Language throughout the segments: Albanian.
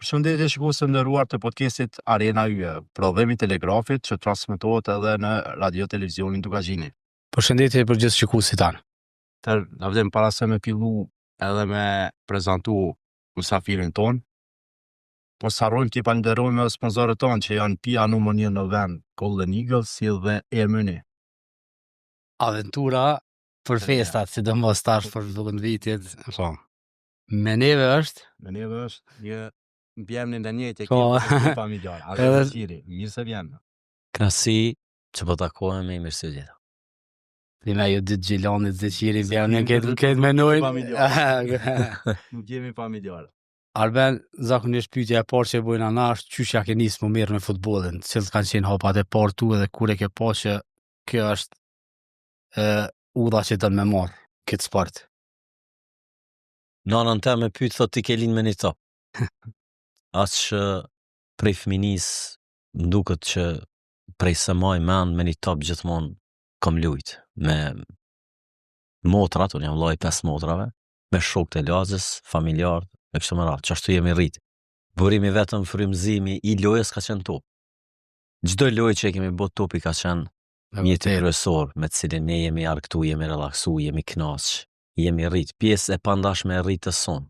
Përshëndetje shikuesve nderuar të podcastit Arena Yje, prodhimi telegrafit që transmetohet edhe në radio televizionin Dukazhini. Përshëndetje për gjithë shikuesit tanë. Na vjen para se me fillu edhe me prezantu mësafirin ton, po s'harrojmë t'i falenderojmë edhe sponsorët tonë që janë pija numër 1 në vend, Golden Eagles si dhe Emuni. Aventura për festat, sidomos tash për zëvendëvitjet. Po. Me neve është një bjemni në njëjtë Po. ekip familjar. Edhe- Edhe mirë se vjen. Knasi që po takohemi mirë se gjithë. Prima ju ditë Gjilanit, Zeqiri, Se bjavnë jemi këtë menojnë. Nuk jemi familjar. Arben, zakonisht pyetja e parë që e bojnë ana është qysh ja ke nisë më mirë me futbollin, cilët kanë qenë hapat e parë tu edhe kur e ke pa që kjo është udha që dënë me marë këtë sport. Nanën te me pyet thot ti ke lind me një top. As që prej fëminis më duket që prej se maj mend me një top gjithmonë kom lujt me motrat, unë jam vllai 5 motrave, me shokët e lagjes, familjarë, e kështu me radhë, që ashtu jemi rrit. Burimi vetëm frymëzimi i lojës ka qenë top. Çdo lojë që kemi bë topi ka qenë mjeti kryesor me cilin ne jemi arktu, jemi relaksu, jemi knaq, jemi rrit, pjesë e pandashme e rritës sonë,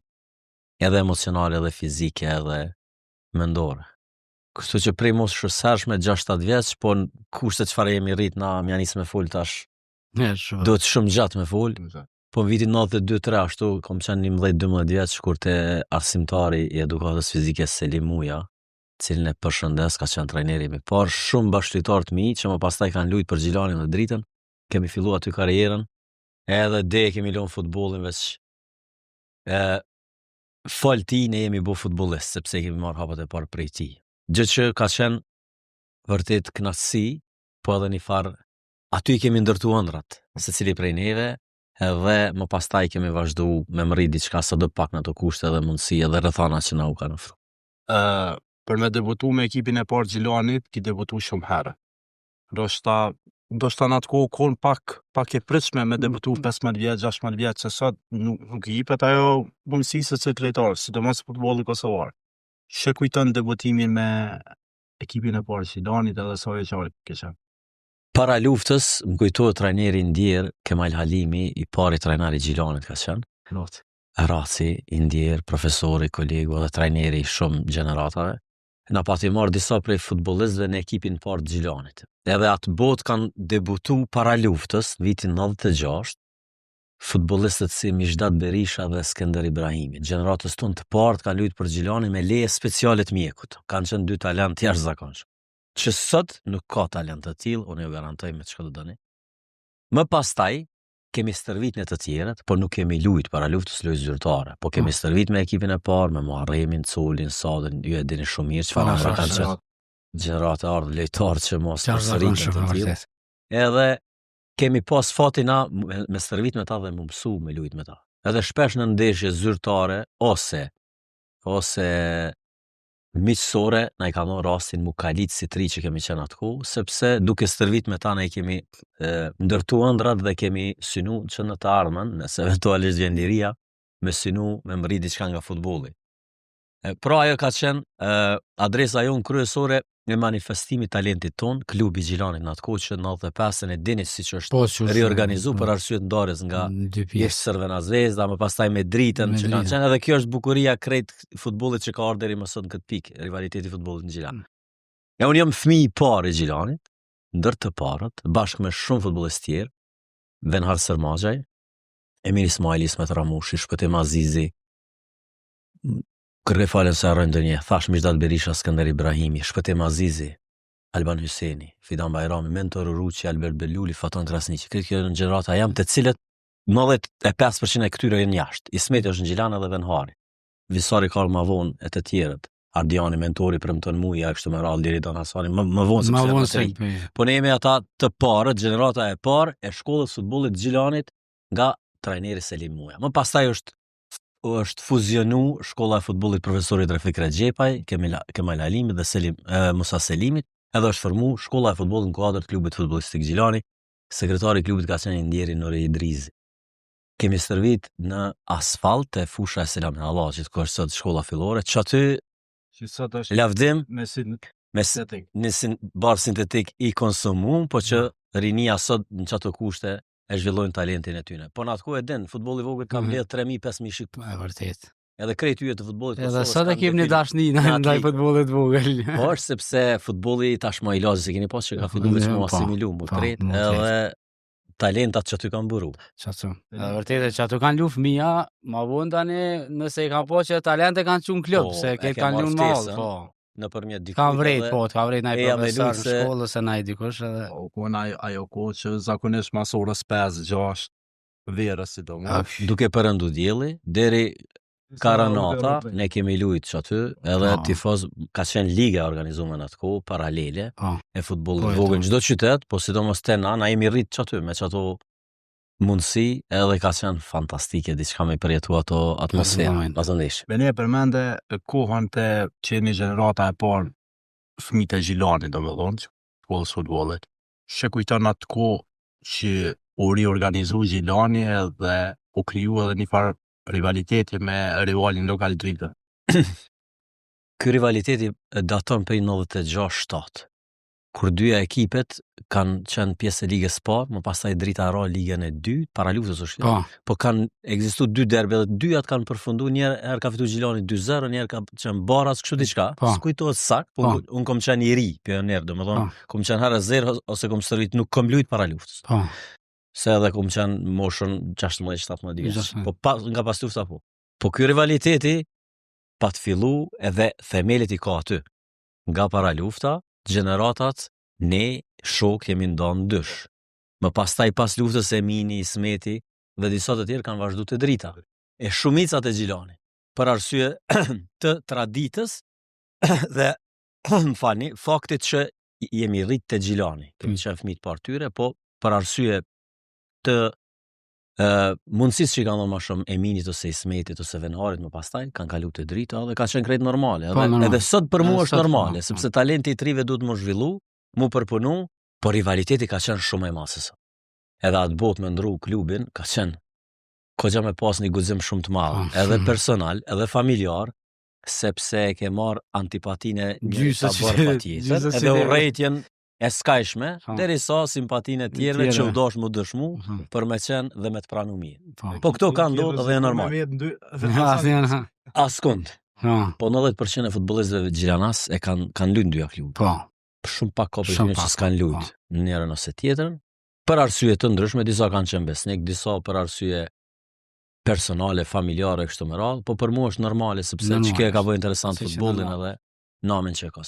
edhe emocionale, edhe fizike, edhe mendore. Kështu që prej mos shësashme 6-7 vjeç, po në kushte çfarë jemi rrit na mja nis me fol tash, do të shumë gjatë me fol, po në vitin 92-3 ashtu kom qenë 11-12 vjeç kur te arsimtari i edukatës fizike Selim Muja, cilin e përshëndes, ka qenë trajneri mi parë, shumë bashkëtar të mi që më pastaj kanë lujt për Gjilanin dhe Dritën, kemi fillu aty karrierën, edhe de kemi lënë futbollin veç fal ti ne jemi bu futbollist, sepse kemi marrë hapat e parë prej ti. Gjë që ka qenë vërtet kënaqësi, po edhe një farë aty kemi ndërtu ëndrat, secili prej neve, edhe më pastaj kemi vazhdu me më rrit diçka sa do pak në ato kushte edhe mundësi edhe rrethana që na u kanë ofruar. Për me debutu me ekipin e parë Gjilanit, ki debutu shumë herë. Ndoshta në atë kohë pak e pritshme me debutu 15 vjeç, 16 vjeç, se sot nuk i jepet ajo mundësi se çdo lojtar, sidomos futbolli kosovar. Çe kujton debutimin me ekipin e parë Gjilanit edhe sa e qartë ke qenë? Para luftës, më kujtohet trajneri ndjer Kemal Halimi, i pari trajneri Gjilanit ka qenë. Raci, i ndjer, profesori, kolegu dhe trajneri i shumë gjeneratave. Na pati marrë disa prej futbollistëve në ekipin parë të Gjilanit. Edhe atë botë kanë debutu para luftës, në vitin 96, futbollistët si Mishdat Berisha dhe Skender Ibrahimi. Gjeneratës tonë të parë kanë luajtur për Gjilanin me leje speciale të mjekut. Kanë qenë 2 talent të jashtëzakonshëm. Që sot nuk ka talent të tillë, unë ju garantoj me çka do doni. Më pastaj kemi stërvit në të tjerët, por nuk kemi luajt para luftës lojë zyrtare, po kemi stërvit me ekipin e parë, me Muharremin, Culin, Sadin, ju e dini shumë mirë çfarë na kanë qenë. Gjenerata ardhë lejtarë që mos përsëritet të tillë. Edhe kemi pas fatin na me stërvit me ta dhe më mësu me luajt me ta. Edhe shpesh në ndeshje zyrtare ose miqësore na i ka marrë rastin mu kalit si 3 që kemi qenë atë kohë, sepse duke stërvit me ta ne kemi ndërtu ëndrat dhe kemi synu që në të ardhmen, nëse eventualisht vjen liria, me synu me mri diçka nga futbolli. Pra ajo ka qenë adresa jonë kryesore e manifestimit talentit ton, klubi Gjilanit në atë kohë që 95-ën e dini siç është riorganizu për arsye të ndarjes nga Crvena Zvezda, më pastaj me Dritën që kanë qenë, edhe kjo është bukuria krejt futbollit që ka ardhur deri më sot në këtë pikë, rivaliteti i futbollit në Gjilan. Unë jam fëmijë i parë i Gjilanit, ndër të parët, bashkë me shumë futbollistë tjerë, Venhar Sërmaxhaj, Emir Ismaili, Ismet Ramushi, Shpëtim Azizi, kërkej falen se harroj ndonjë, thash Mishdat Berisha, Skender Ibrahimi, Shpëtim Azizi, Alban Hyseni, Fidan Bajrami, Mentor Uruqi, Albert Beluli, Faton Krasniqi. Këtë kjo në gjenerata jam të cilët 95% e këtyre janë jashtë. Ismeti është në Gjilan edhe Venhari. Visari ka ma vonë e të tjerët. Ardiani mentori premton mua ja kështu me radhë deri Don Hasani më vonë se Ma pse vonë më se trej. Po ne jemi ata të parët, gjenerata e parë e shkollës futbollit Gjilanit nga trajneri Selim Muja. Më pastaj është fuzionu shkolla e futbollit profesorit Refik Rexhepaj, Kemal Halimi dhe Musa Selimit, edhe është formu shkolla e futbollit në kuadër të klubit futbollistik Gjilani. Sekretari i klubit ka qenë Ndjeri Nuri Idrizi. Kemi stërvit në asfalt e fusha e Selam Hallaqit, ku është sot shkolla fillore, që aty Që sot është lavdim me me në barë sintetik i konsumum, po që rinia sot në qato kushte e zhvillojnë talentin e tyne. Po në atë ku e din, futbolli vogël ka mbledh 3.000-5.000 shik. E vërtet. Edhe krejt yje të futbollit Edhe Kosovës sot e kanë kemi një defil- dashni në ndaj atletik. futbollit vogël. Po është sepse futbolli tashmë i lazë, se keni pas që ka filluar veç Po, mu asimilu, mu po, krejt, mu edhe talentat që ty kanë buru. Qato. Edhe vërtet që ato kanë lu fëmija, ma vonë tani nëse i kanë po që talente kanë qunë klub, Po, se e këtë ke kanë marrë lu në mall, ftesën. po. Nëpërmjet dikujt. Kanë vrejt, edhe- po, ka vrejt naj e jam e profesor lutë në se- shkollë, ose naj dikush edhe... O, ku ajo kohë që zakonisht mas orës 5-6 verës sidomos. Duke përëndu dielli, deri Karanata, ne kemi lujt që aty, edhe Po. tifoz, ka qenë liga organizuar në atë kohë, paralele, Po, e futbollit Po, e vogël to. në çdo qytet, po sidomos te na jemi rrit që aty, me që ato mundësi, edhe ka qenë fantastike, diçka me përjetu ato atmosferë, Moment. vazhdimisht. Me ne përmende kohën të qeni gjenerata e parë fëmijët e Gjilanit, domethënë, shkollës futbollit. She kujton atë kohë që u riorganizu Gjilani dhe u kriju edhe një farë rivaliteti me rivalin lokal Drita. Ky rivaliteti daton prej 96-7, kur dyja ekipet kanë qenë pjesë e ligës parë, më pastaj Drita ra ligën e dytë, para luftës është. po, Po kanë ekzistuar dy derbi dhe dyjat kanë përfunduar, herë ka fituar Gjilani 2-0, një herë ka qenë baraz kështu diçka. Po. S'kujtohet sakt, po Po. unë kom qenë i ri, pioner, domethënë, Po. kom qenë herë 0 ose kom stërvit, nuk kom lujt para luftës. po. Se edhe kom qenë moshën 16-17 vjeç. 16. Po nga pas lufta po. Po ky rivaliteti pa të fillu edhe themelit i ka aty. Nga para lufta, gjeneratat, ne shok jemi ndonë dysh. Më pastaj pas luftës Emini, Ismeti dhe disa të tjerë kanë vazhdu të Drita. E shumicat e Gjilani. Për arsye të traditës dhe më falni, faktit që jemi rrit të Gjilani. Kemi qenë fëmijë parë tyre, po për arsye të mundësisë që i kanë dhënë më shumë Eminit ose Ismetit ose Venarit më pastaj kanë kaluar te Drita dhe ka qenë krejt normale. Po, Edhe, normal. edhe sot për mua Edhe është sot, normale, po, sepse talenti i trive duhet më zhvillu, mu përpunu, por rivaliteti ka qenë shumë e madh se sa. Edhe atë botë me ndru klubin ka qenë kogja me pas një guxim shumë të madh, Po. edhe personal, edhe familjar, sepse e ke marr antipatinë njëri Gjysë ta që- bërë patjetër, gjysë si edhe dhe- urrejtjen e skajshme, Po. derisa simpatinë e tjerëve Tjere. që u dosh më dëshmu Mhm. për me qenë dhe me të pranu mirë. Po. Po këto kanë ndodhur dhe janë normal. Ja, Askund. po, Po 90% e futbollistëve Gjilanas e kanë lujt dyja klubi. po, Shumë pak ka Shumë për që pak, s'kanë lujt po. në njërën ose tjetrën, për arsye të ndryshme, disa kanë qenë besnik, disa për arsye personale, familjare kështu me radhë, po për mua është normale sepse Normale, çka e ka bëjë interesant si që futbollin normal. edhe namin që e ka.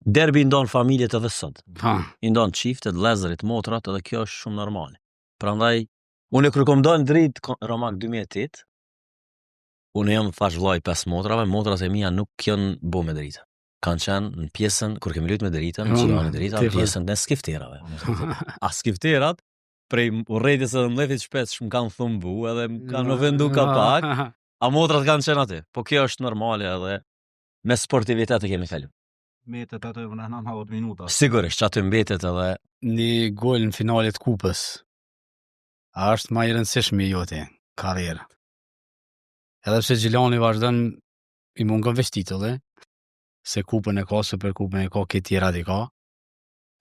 Derbi i ndon familjet edhe sot. po, I ndon çiftet, vëllezërit, motrat, edhe kjo është shumë normale. Prandaj unë kur kom dalë drejt Romak 2008, unë jam thash vllai 5 motrave, motrat e mia nuk janë bo me dritë. Kanë qenë në pjesën kur kemi luajtur me dritën, në Gjilani drita, në pjesën e skifterave. A skifterat prej urrëties edhe mbledhjes shpesh më kanë thumbu edhe më kanë vendu kapak, a motrat kanë qenë aty. Po kjo është normale edhe me sportivitet e kemi kalu. Metet atë në 90 minuta. Sigurisht që aty mbetet edhe një gol në finalet kupës. A është ma i rëndësishme jote, karrierë. Edhe pse Gjilani vazhdon i mungon veç titulle, se kupën e ka, super kupën e ka, këtë tjera di ka.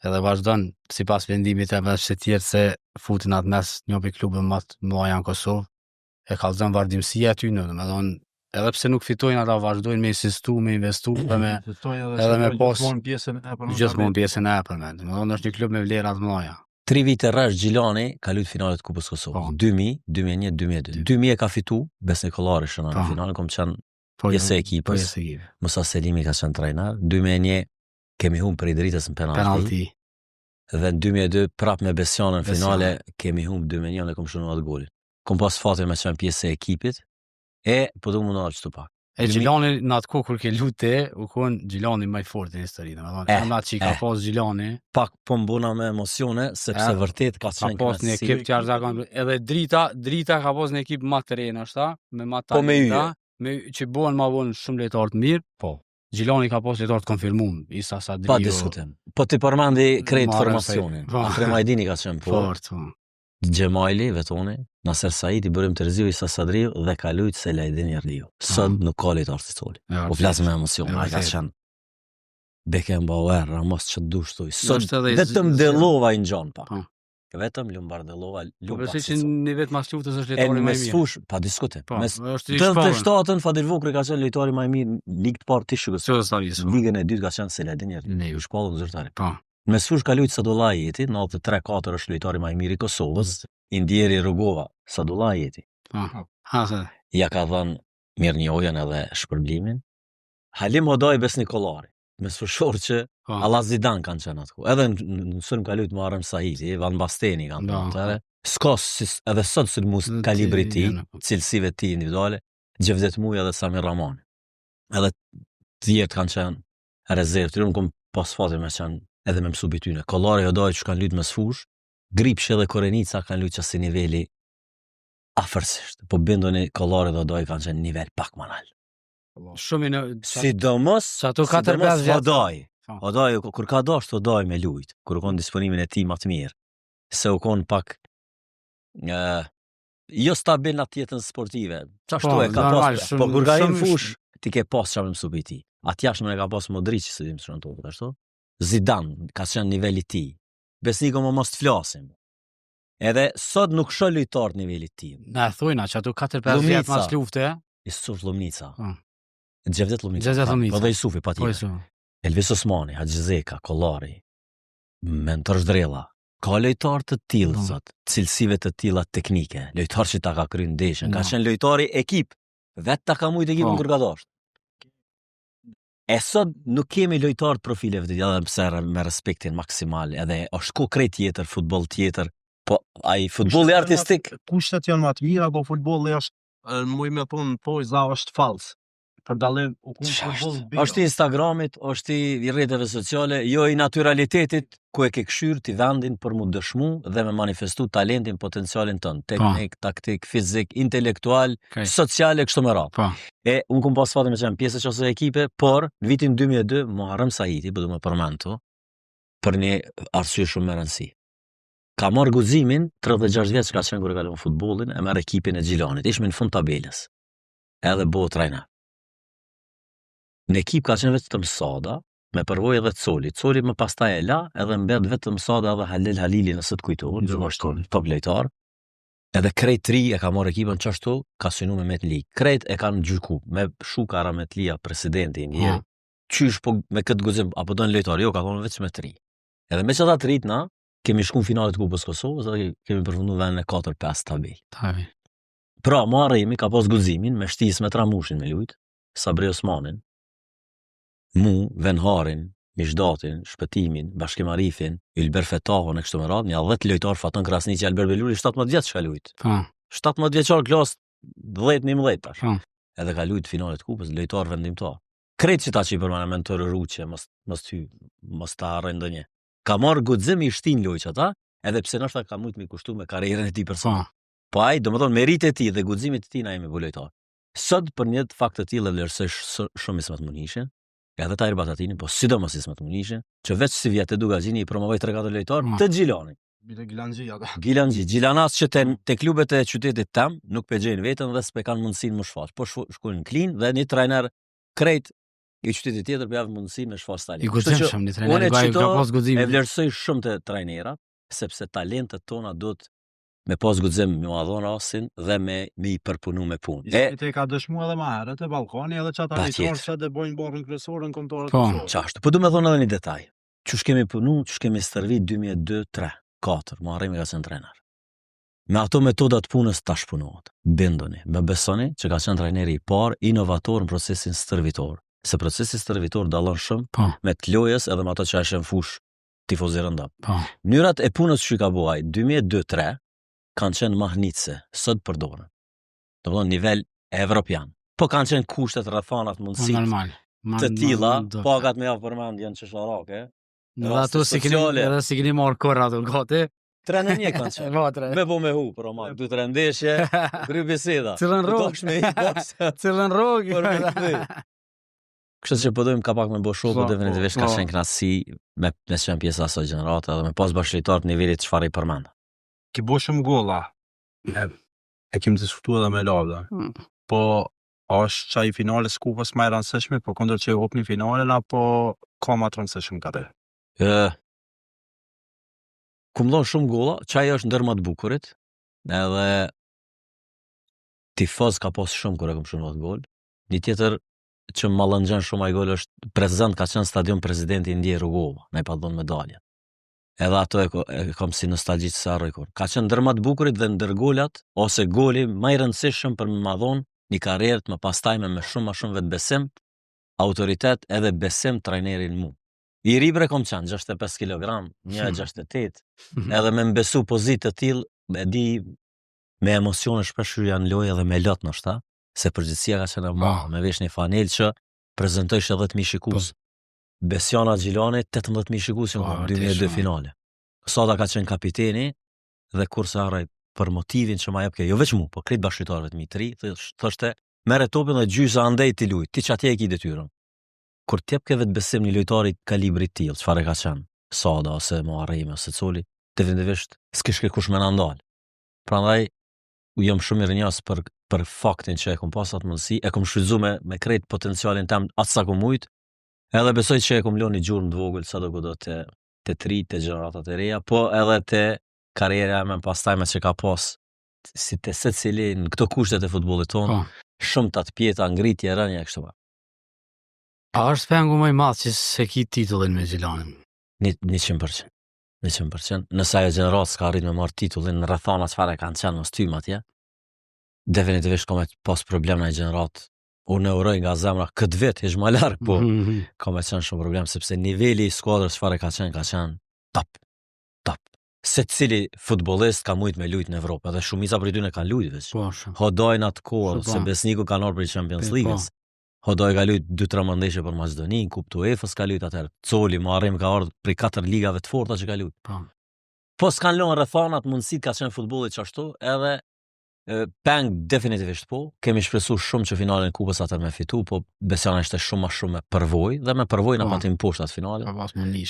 Edhe vazhdon, si pas vendimit e veç të tjerë se futin atë mes një për klubën më të mëdha në Kosovë, e kallëzon vazhdimësia aty në, me thonë, edhe pse nuk fitojnë ata vazhdojnë me insistu, me investu, dhe me edhe me pas pjesën e gjithmonë pjesën e përmend. Me thonë është një klub me vlera të mëdha. 3 vite rresh Gjilani ka luajtur finalet të Kupës Kosovës. Po. 2000, 2001, 2002. 2000 e ka fitu Besnik Kollari në Po. finale, kom qenë Po, pjesë e ekipës. Po, pjesë e ekipës. Musa Selimi ka qenë trajner. 2001 kemi humbur për i dritës në penalti. Penalti. Dhe në 2002 prap me Besjanë në Besjanë. finale kemi humbur 2-1 dhe kom shënuar atë golin. Kom pas fatin me qenë pjesë e ekipit e po do më ndalë çtu pak. E Gjilani në atë kohë kur ke lute, u konë Gjilani më i fortë në histori, domethënë. Në atë që ka pas Gjilani. Pak po mbuna me emocione, sepse vërtet ka qenë pas një ekip të jashtëzakonshëm. Edhe drita ka pas një ekip më të rënë ashta, me më talenta, me që bëhen më vonë shumë lojtarë të mirë. Po. Gjilani ka pas lojtarë të konfirmuar, Isa Sadrio. Pa diskutim. Po ti përmendi krejt formacionin. Kremajdini ka qenë fort. Gjemajli, vetoni, Nasser Saidi, Burim Terziu, Isa Sadriu dhe ka lujt Selajdin Jardiu. Sot nuk ka lojtar si coli. Po flasë me emocion, ai ka qenë Beckenbauer, Ramos që dushtuj. Sot vetëm Delova i ngjon pak. Vetëm Lumbar Delova lupa. Po që një vetë mas luftës është lojtari më i mirë. Mesfush, pa diskutim. Mes 87-ën Fadir Vukri ka qenë lojtari më i mirë, ligë të parë ti shikoj. Ligën e dytë ka qenë Selajdin Jardiu. U shpallën zyrtari. Mesfush ka lujt Sadullah Jeti, në 93-4 është lojtari më i mirë i Kosovës, Indieri Rugova, Sadullah Jeti. Ja ka dhënë mirënjohjen edhe shpërblimin. Halim Hodaj Besnikolari, mesfushor që Allah Zidan kanë qenë atë. Edhe në sulm ka lujt Muharrem Sahiti, Van Basteni kanë thënë. S'ka edhe sot sulmus kalibri ti, cilësive ti individuale, Gjevdet Muja dhe Samir Ramani. Edhe tjerë kanë qenë rezervë, unë kom pas fatin me qenë edhe me mësu bityne. Kollari Hodaj që kanë lujt me sfush, Gripshe dhe Korenica kanë lujt që si niveli afërsisht. Po bindoni Kollari dhe Hodaj kanë qenë nivel pak manal. Sidomos Hodaj. Hodaj, kur ka dasht Hodaj me lujt, kur u konë disponimin e ti më të mirë, se u konë pak jo stabil në tjetën sportive. Qashtu e ka pas, po kur ka im fush, ti ke pas që me mësu biti. Atë jashtë me ka pas Modric që se dim që në tokë, ashtu? Zidane, ka qenë nivelli ti. Besniko më mos të flasim. Edhe sot nuk shë lujtar të nivelli ti. Na thujna që ato 4-5 vjetë mas lufte. Isuf Lumnica. Gjevdet Lumnica. Po dhe Isufi, pa tjetër. Elvis Osmani, Hadjizeka, Kollari, Mentor Shdrella. Ka lojtar të tillë sot, cilësive të tilla teknike. Lojtar që ta ka kryer ndeshjen. Ka qenë lojtari ekip. Vetë ta ka mujt ekipin kur ka dashur. E sot nuk kemi lojtar të profileve të tjera pse me respektin maksimal, edhe është ku krejt tjetër, futboll tjetër, po ai futbolli artistik, kushtet janë më të mira, po futbolli është muj me punë, po za është fals. Për dallim është i Instagramit, është i rrjeteve sociale, jo i naturalitetit ku e ke kshyrë ti vendin për mu dëshmu dhe me manifestu talentin, potencialin tënd, teknik, taktik, fizik, intelektual, social e kështu me radhë. E unë kom pas fatin me qenë pjesë e qësë ekipe, por në vitin 2002 Muharrem Sahiti, po du me përmendu, për një arsye shumë me rëndësi. Ka marrë guximin 36 vjeç që ka qenë kur e kalon futbollin, e merr ekipin e Gjilanit, ishme në fund tabelës. Edhe bëu trajner. Në ekip ka qenë vetëm Sada, me përvojë edhe Coli. Coli më pastaj e la, edhe mbet vetëm Sada edhe Halil Halili nëse të kujtohet, që është top lojtar. Edhe krejt 3 e ka marrë ekipën çashtu, ka synu me Metli. Krejt e kanë gjyku me Shuka Rametlia, presidenti i njëri. Qysh po me këtë guxim apo don lojtar, jo, ka thonë vetëm me 3. Edhe me çata 3 na kemi shkuar në finalet e Kupës Kosovës dhe kemi përfunduar vendin e 4-5 stabil. Pra, Muharremi ka pas guximin me shtis me Tramushin me lut, Sabri Osmanin, mu, Venharin, Mishdatin, Shpëtimin, Bashkim Arifin, Ylber Fetahon e kështu me radhë, një 10 lojtar Fatan Krasniqi, Albert Beluri, 17 vjeç ka lujt. 17 vjeçar klas 10-11 tash. Edhe ka lujt finalet e Kupës, lojtar vendimtar. Krejt që ta që i përmana mentor Ruqe, mos ta harrojnë ndonjë. Ka marrë guxim i shtin lojç ata, edhe pse ndoshta ka mujt me kushtu me karrierën e tij personale. Po ai, domethënë meritë e tij dhe guximit e tij na jemi lojtar. Sot për një fakt të tillë vlerësoj shumë Ismet Munishin, edhe Tahir Batatini, po sidomos Ismet Munishin, që veç si vjetë Dugaxhini i promovoi 3-4 lojtar të Gjilanit. Gilanxhi, Gjilanas që te klubet e qytetit tam nuk pe gjejnë veten dhe s'pe kanë mundësinë më shfaq. Po shkojnë në Klin dhe një trajner krejt i qytetit tjetër për javë mundësi me shfaq talent. I guximshëm një trajner ka pas guxim. E vlerësoj shumë të trajnerat, sepse talentet tona duhet me pas guxim me madhon rasin dhe me i përpunu me punë. E ka dëshmu edhe më herët e Ballkani edhe çata lojtarë që të bëjnë borën kryesore në kombëtarët. Po, çashtu. Po du me thonë edhe një detaj. Çush kemi punu, çush kemi stërvit 2002-2003, Muharremi ka qenë trajner. Me ato metodat punës tash punohet. Bindoni, me besoni që ka qenë trajneri i parë inovator në procesin stërvitor. Se procesi stërvitor dallon shumë me të lojës edhe me ato që është në fush tifozë rënda. Mënyrat e punës që ka buaj 2002-2003 kanë qenë mahnitse, sot përdoren. Do të thonë nivel evropian. Po kanë qenë kushtet rrethanat mundësit Normal. të tilla, pagat me javë përmendjen çesharake. Dhe ato si keni marrë korra ato gati. 3-1 kanë qenë. Me po me hu, për Omar, 2-3 ndeshje, kry biseda. Cilën rrogë. Kështu që po dojmë ka pak me bo shoku, definitivisht ka qenë knasi me qenë pjesa asaj gjenerate dhe me pas bashkëlitar të nivelit çfarë i përmend. Ki bo shumë golla. E kemi diskutuar edhe me Lavda. Po është çaj finales kupës më e rëndësishme, po kundër që hopni finalen apo ka më të rëndësishëm ka te? Kumllon shumë golla, çaj është ndër më të bukurit, edhe tifoz ka pas shumë kur e kam shënuar gol. Një tjetër që më lëngjen shumë ai gol është prezant ka qenë stadion presidenti Indije Rugova, me pa dhënë medalje. Edhe ato e kam si nostalgji të sarroj kur. Ka qenë ndër më të bukurit dhe ndër golat ose goli më i rëndësishëm për më dhon një karrierë më pastaj me shumë më shumë vetbesim, autoritet edhe besim trajnerin mu. I ribre kom qenë 65 kg, 1.68, edhe me mbesu pozitë të tillë, e di me emocione shpesh janë lojë edhe me lot ndoshta, se përgjithësia ka qenë me vesh një fanel që prezantoi 70.000 shikues. Besiana Gjilani 18.000 shikues në 2002 finale. Sada ka qenë kapiteni dhe kur sa harroj për motivin që ma jep kjo, jo veç mu, po krejt bashkëtarëve të mi 3, thoshte merre topin dhe gjysa andej ti luj, ti çatje e ki detyrën. Kur t'jep ke vetë besim një lojtari kalibrit tillë, çfarë ka qenë, Sada ose Muharremi ose Coli, definitivisht s'kish kush më na ndal. Prandaj u jam shumë i rënjas për faktin që e kom pas atë mundësi, e kom shfrytzuar me krejt potencialin tim atë sa kom mujt, edhe besoj që e kom lënë një gjurmë të vogël sa do të tri të gjeneratat e reja, po edhe të karriera me pastaj me që ka pas si të secili në këto kushtet e futbollit tonë, shumë të pjeta ngritje rënje kështu. A është pengu më i madh që se ki titullin me Gjilanin? 100%. 100%. Nëse ajo gjenerat s'ka arrit me marrë titullin në rrethana çfarë kanë qenë mos tym atje, definitivisht ka me pas problem në gjenerat. Unë e uroj nga zemra këtë vit hiç më larg, po ka me qenë shumë problem sepse niveli i skuadrës çfarë ka qenë top. Secili futbollist ka mujt me lujt në Evropë, edhe shumica prej tyre kanë lujt veç. Hodojnë atë kohë, se Besniku kanë ardhur për Champions League-s. Hodoj ka lujt 2-3 mëndeshje për Maqedoni, Kupë të UEFA-s ka lujt atëherë. Coli, Muharrem ka ardhur për 4 ligave të forta që ka lujt. Po s'kan lënë rrethanat mundësit ka qenë futbollit çashtu, edhe Peng definitivisht po. Kemi shpresuar shumë që finalen e Kupës atë me fitu, po Besiana ishte shumë më shumë me përvojë dhe me përvojë na patim poshtë atë finale.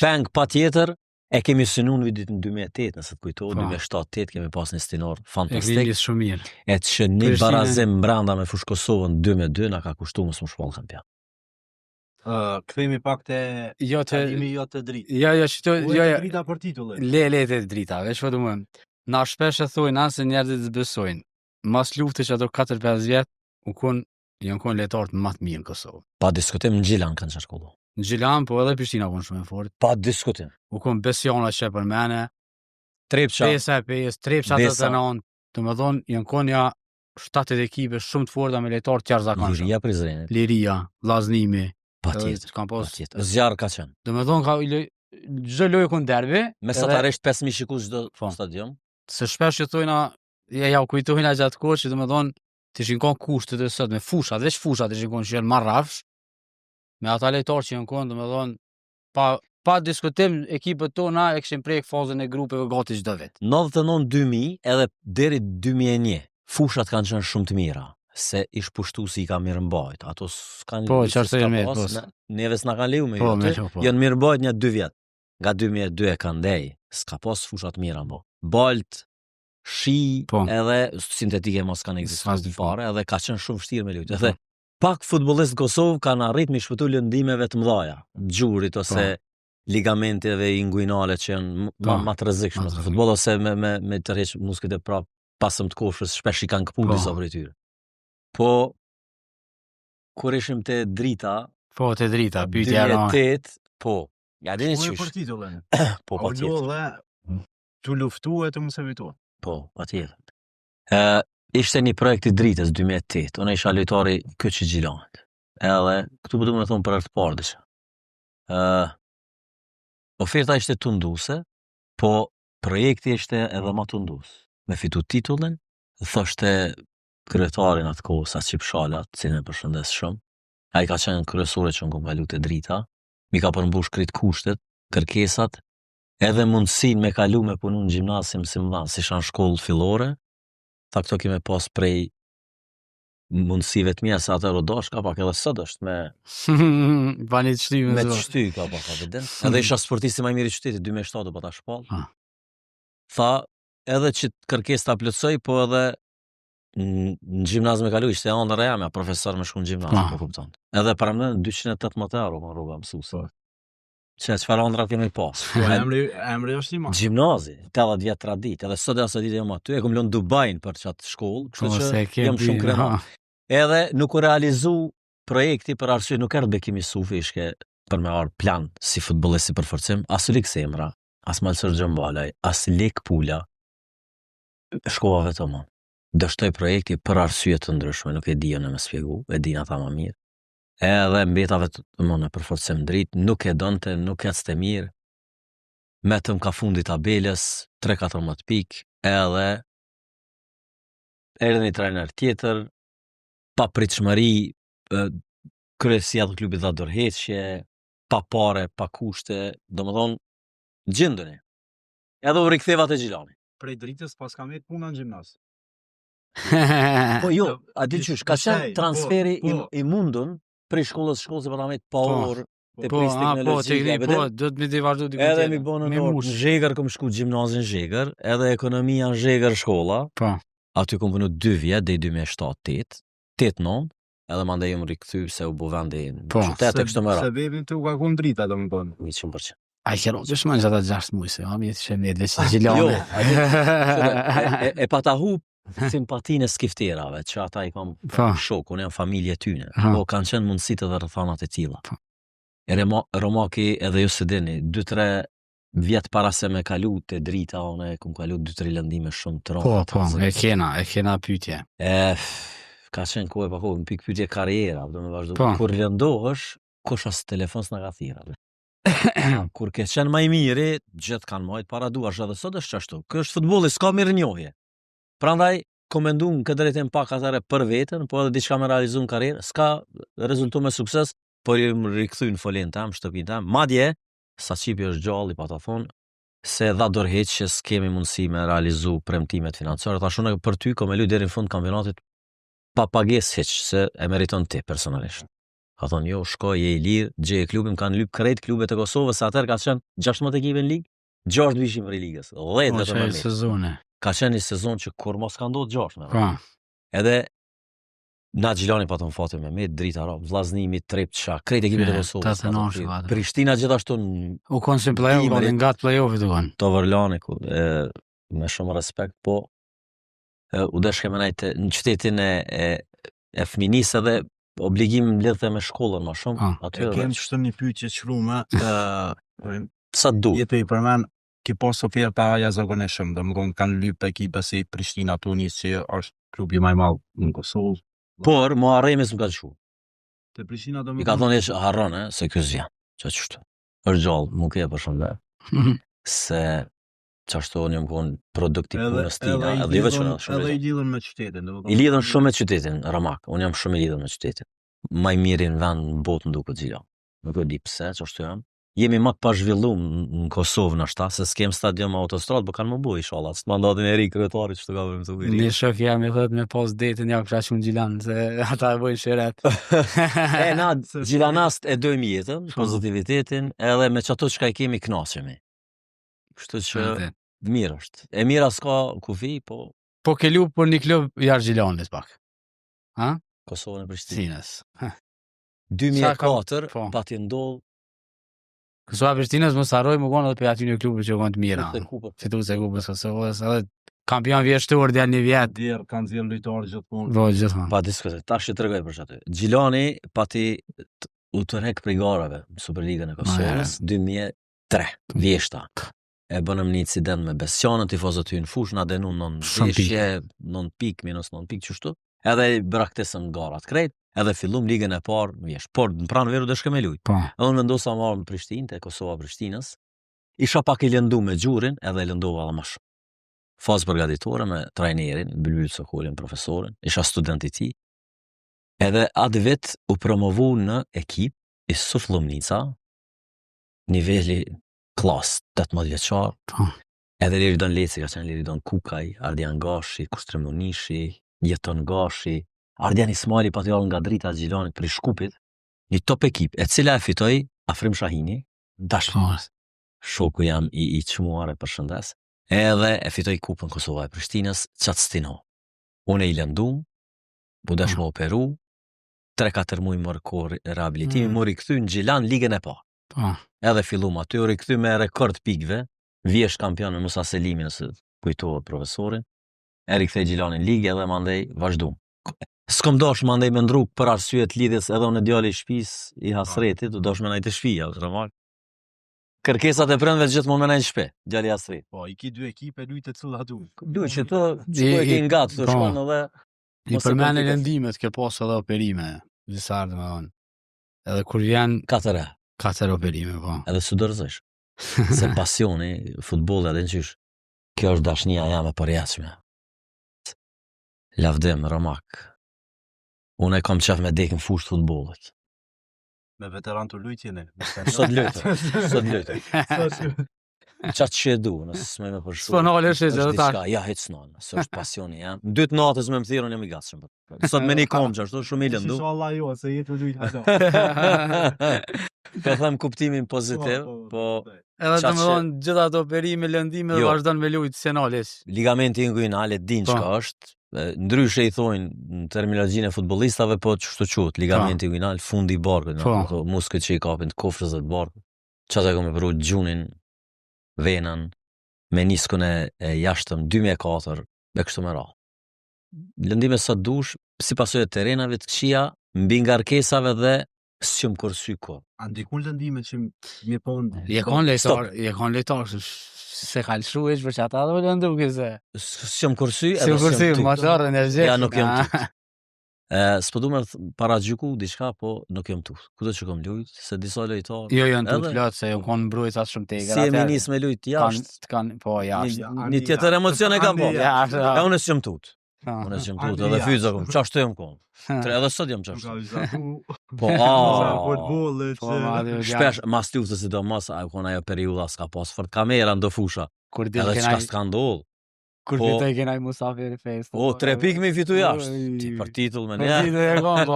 Peng patjetër e kemi synuar në vitin 2008, nëse të kujtohet, 2007-8 kemi pas një stinor fantastik. E shumë mirë. E që një barazim brenda me fush Kosovën 2002 na ka kushtuar mos më shpall kampion. Kthehemi pak te kalimi jo te dritë. Jo, drita për titullin. Le te drita, veç po domun. Na shpesh e thojnë se njerëzit zbesojnë. Mas luftës që ato 4-5 vjet janë kon lojtarë më të mirë në Kosovë. Pa diskutim në Gjilan kanë çarkullu. Në Gjilan, po edhe Prishtina konë shumë e fort. Pa diskutim. U konë Besiana që për mene. Trepça. Trepça të nënë. Të më thonë, janë konja 7 ekipe shumë të forta me lojtarë të jashtëzakonshëm. Liria Prizreni. Liria, Llaznimi. Patjetër. Zjarr ka qenë. Do më thonë, çdo lojë kon derbi. Mesatarisht 5.000 shikues çdo stadium. Se shpesh që thojna, ja u kujtojna gjatë kohës që do më thonë, të ishin kon kushtet e sot me fushat, veç fushat të ishin kon që janë marrë rafsh, me ata lejtarë që janë kon, do më thonë, pa diskutim, ekipët tona e këshin prejkë fazën e grupeve gati çdo vit. 99-2000 edhe deri 2001, fushat kanë qenë shumë të mira, se ish pushtuesi i ka mirë mbajt, ato s'kanë po, çfarë më pas. Neve s'na kanë leju me janë mirë mbajt një 2 vjet. Nga 2002 e kanë ndej, s'ka pas fushat mira mbo. Balt, shi, edhe sintetike mos kanë ekzistuar fare, edhe ka qenë shumë vështirë me lujtë. Edhe pak futbollistë Kosovë kanë arrit me shpëtu lëndimeve të mëdha, gjurit ose ligamenteve inguinale që janë më të rrezikshme në futboll ose me tërheq muskujt e prap pasëm të kofshës, shpesh i kanë këpuar disa prej tyre. Po kur ishim te drita, pyetja era. 2008, po. Ja dini çish. Për titullin. Po patjetër. Tu luftuar të mos e fituar. Po, patjetër. Ishte një projekt i dritës 2008. Unë isha lojtari Kyçi Gjilanit. Edhe këtu po duam të them për të parë. Oferta ishte tunduese, po projekti ishte edhe më tundus. Me fitu titullin, thoshte kryetarin atë kohë Saqip Shala, cilën e përshëndes shumë. Ai ka qenë kryesore që në kom kalu të drita, mi ka përmbush krejt kushtet, kërkesat, edhe mundësin me kalu me punu në gjimnasim si mëdha, si shanë shkollë fillore, tha këto kime pas prej mundësive të mija, se atër o dosh, ka pak edhe sot është me Bani të shty me të shty, ka pak evident. Edhe isha sportisti maj mirë i qytetit, 2007 do pa ta shpall. Tha, edhe që kërkes ta plotësoj, po edhe në gjimnaz me kalu, ishte e ndër e jamja, profesor me shku në gjimnaz, po kupton. Edhe për më 218 euro më rruga mësuse. Që çfarë ëndra kemi pas? Emri është i madh. Gjimnazi, 80 vjet tradit, edhe sot e asë ditë jam aty, e kom lënë Dubajin për çat shkollë, kështu që jam shumë krenar. Edhe nuk u realizu projekti për arsye nuk erdhi Bekim Jusufi, ishte për me arë plan si futbollist si përforcim, as Lik Semra, as Malsër Xhambalaj, as Lek Pula. Shkova vetëm. Dështoj projekti për arsye të ndryshme, nuk e di unë më shpjegu, e di ata më mirë. Edhe mbeta vetëm në përforcim dritë, nuk e donte, nuk ecte mirë. Metëm ka fundi tabelës, 3-14 pikë, edhe erdhi një trajner tjetër, pa pritshmëri, kryesia të klubit dha dorëheqje, pa pare, pa kushte, domethënë gjendëni. Edhe u riktheva te Gjilani. Prej dritës pas kam jetë puna në gjimnaz. Po jo, a di qysh, ka qenë transferi i mundun prej shkollës se pa ta met pa orë, te pris teknologjia. Po, do të më di vazhdo diku. Edhe mi bënë në Zhegër, kom shku gjimnazin Zhegër, edhe ekonomia në Zhegër shkolla. Po. Aty kom punu 2 vjet, deri 2007, 8-9, edhe mandej jam rikthy se u bo vendi në qytet e kështu me radhë. Se bebin të u ka kun drita, domethënë. 100%. Ai që rrotësh më ata 6 muaj se ami të shemë vetë Gjilani. E pata hub simpatinë e skifterave, që ata i kam shok, unë jam familje tyne, po kanë qenë mundësitë dhe rrethonat e tilla. E Romaki edhe ju se dini, 2-3 vjet para se me kalu te drita, unë kum kalu 2-3 lëndime shumë të rrota. Po, e kena pyetje. Ka qenë kohë pa kohë, në pikë pyetje karriera, do me vazhdo. Kur lëndohesh, kush as telefon s'na ka thirrë. Kur ke qenë më i miri, gjithë kanë majt para duash, edhe sot është ashtu. Ky është futbolli, s'ka mirënjohje. Prandaj komendum këtë drejtim pak atëre për veten, po edhe diçka me realizu në karrierë, s'ka rezultu me sukses, por ju më rikthy në foljen tam, shtëpinë tam. Madje Saqipi është gjalli, pa ta thonë, se dha dorëheqje s'kemi mundësi me realizu premtimet financiare. Tash unë për ty kom e luaj deri në fund kampionatit pa pagesë hiç, se e meriton ti personalisht. Ka thonë, jo, shkoj, je i lirë, gjeje klubin, kanë lyp krejt klubet e Kosovës, atëherë ka qenë 16 ekipe në ligë, 6 vishim për ligës, 10 vetëm në sezone. Ka qenë një sezon që kur mos ka ndodhur 6 me. Edhe na Gjilani pa ton fatë me drita rap, vllaznimi, Trepça, krejt ekipet e Kosovës. Prishtina gjithashtu u kon në play-off, kanë ngat play-offi të kanë. Tovarlani me shumë respekt, po u deshke me najtë në qytetin e fëminisë edhe obligim lidhte me shkollën më shumë. Aty kem çdo një pyetje çrume, sa duhet. Jepe i përmend ki pas oferta jashtëzakonishëm, domethënë kanë lyp ekipe si Prishtina, Tunis, që është klubi më i madh në Kosovë. Por mo arrejmes më ka qu. Te Prishtina domethënë. I ka thonë që harron, se ky zjan. Ç'është. Është gjallë, nuk e për shumë. Se çashtu unë jam kon produkt i punës tina, edhe jo vetëm shumë. Edhe i lidhën me qytetin, domethënë. I lidhën shumë me qytetin, Ramak. Unë jam shumë i lidhur me qytetin. Më i miri në vend në botë nduket Gjilani. Nuk e di pse, çashtu jam. Jemi më të pazhvilluar në Kosovë nashta, se s'kem stadium autostradë, po kanë më bëj inshallah. Mandatin e ri kryetarit ç'të ka vëmë të Ne shoh jam i thot me pas detin ja krahun Gjilan, se ata e bojnë shiret. Na Gjilanast e dojmë jetën, pozitivitetin, edhe me çato çka i kemi kënaqemi. Kështu që mirë është. E mira s'ka kufi, po ke lup për një klub jashtë Gjilanit pak. Ha? Kosovën e Prishtinës. 2004 pati ndodh Kosova Prishtinës mos harroj më vonë edhe për aty në klube që kanë të mira. Fituese kupës Kosovës, edhe kampion vjeshtor djalë një vjet. Djerë kanë zgjedhur lojtarë gjithmonë. Po, gjithmonë. Pa diskutet. Tash i tregoj për çatë. Gjilani pati u tërheq prej garave në Superligën e Kosovës 2003, vjeshta. E bënëm një incident me Besjanën, tifozët hyn fush, na denun 9 pikë, minus 9 pikë çështu. Edhe i braktesën garat krejt, edhe fillum ligën e parë në vjesht. Por në pranë veru dëshke me luj. Edhe unë vendosa marrë në Prishtinë, te Kosova Prishtinës. Isha pak i lëndu me gjurin, edhe i lëndova edhe më shumë. fazë përgatitore me trajnerin, Bylbyl Sokolin, profesorin, isha student i tij. Edhe atë vit u promovu në ekip i Suf Lomnica, niveli klas 18 vjeçar. Edhe Liridon Leci, ka qenë Liridon Kukaj, Ardian Gashi, Kushtrim Nunishi, Jeton Gashi, Ardian Ismaili patjallë nga drita Gjilanit për i Shkupit, një top ekip, e cila e fitoi Afrim Shahini, dashur. Shoku jam i çmuar e përshëndes. Edhe e fitoi kupën Kosova e Prishtinës, Çatstino. Unë i lëndum, bu dash më operu, 3-4 muaj mërë kohë rehabilitimi, më rikthy në Gjilan ligën e parë. Edhe fillum aty, u rikthy me rekord pikëve, vjesh kampion me Musa Selimi, nëse kujtohet profesorin. E rikthej Gjilanin ligë edhe mandej vazhdum. S'kom dosh mandej me ndruk për arsye të lidhjes edhe unë djali i shtëpisë i hasretit, u dosh me najtë shtëpia, normal. Kërkesat e prindve gjithmonë me najtë shtëpi, djali i hasretit. Po, i ki dy ekipe lujtë të cilat du. Duhet që të shkoj ke ngatë, të shkon edhe... I përmeni lëndimet ke pas edhe operime, disa ardhë me thonë. Edhe kur vjen... 4 operime, po. Edhe su dërzesh. Se pasioni, futbolli edhe në qysh, kjo është dashnia jam e përjashme. Lavdim, Romak. Unë e kam qef me dekën fushë futbollit. Me veteran të lujtjene. Sot lujtë. Qatë që e du, nësë s'me me përshu. S'po nalesh e gjithë ta. Ja, hec s'nalë, së është pasioni jam. Në 2 natës me më thirën jam i gatshëm. Sot me një kom që ashtu, shumë i lëndu. Shisho Allah jo, se jetë lujtë hada. Ka them kuptimin pozitiv, po... Edhe të më thonë gjitha të operime, lëndime dhe vazhdon me lujtë, se nalesh. Ligamenti inguinal e din çka është, ndryshe i thojnë në terminologjinë e futbollistave, po çështo quhet, ligamenti inguinal, fundi i barkut, muskujt që i kapin të kofrës dhe të barkut. Çfarë kamëpëru gjunin, venën, meniskun e jashtëm 2004, me kështu me radhë. Lëndime sa dush, si pasojë të terenave të këqija, mbi ngarkesave dhe s'qëm kursy ko. A ndikun lëndime që mi ponë... Je kon lejtar, se kalëshu e që për që ata dhe me lëndu këse. S'qëm kursy, edhe s'qëm tut. Matar, energjek. Ja, nuk jam tut. S'po du me para gjyku diçka, po nuk jam tut. Kudo që kom lujt, se disa lojtar... Jo, janë tut plot, se jom kon mbrojt atë shumë tegar. Si e minis me lujt jashtë. Po, jashtë. Një tjetër emocion e kam po. E unë s'jëm tut. Unë s'jëm tut, edhe fyza kom. Qashtu jam kom. Edhe sot jam qashtu. Po, shpesh, mas të uftë si do mas, kon ajo periuda s'ka pas fort kamera ndo fusha. Edhe qka s'ka ndoll. Kur fitoj kenaj Musafiri fest. 3 pikë mi fitu jashtë. Ti për titull me Për titull e kom, po,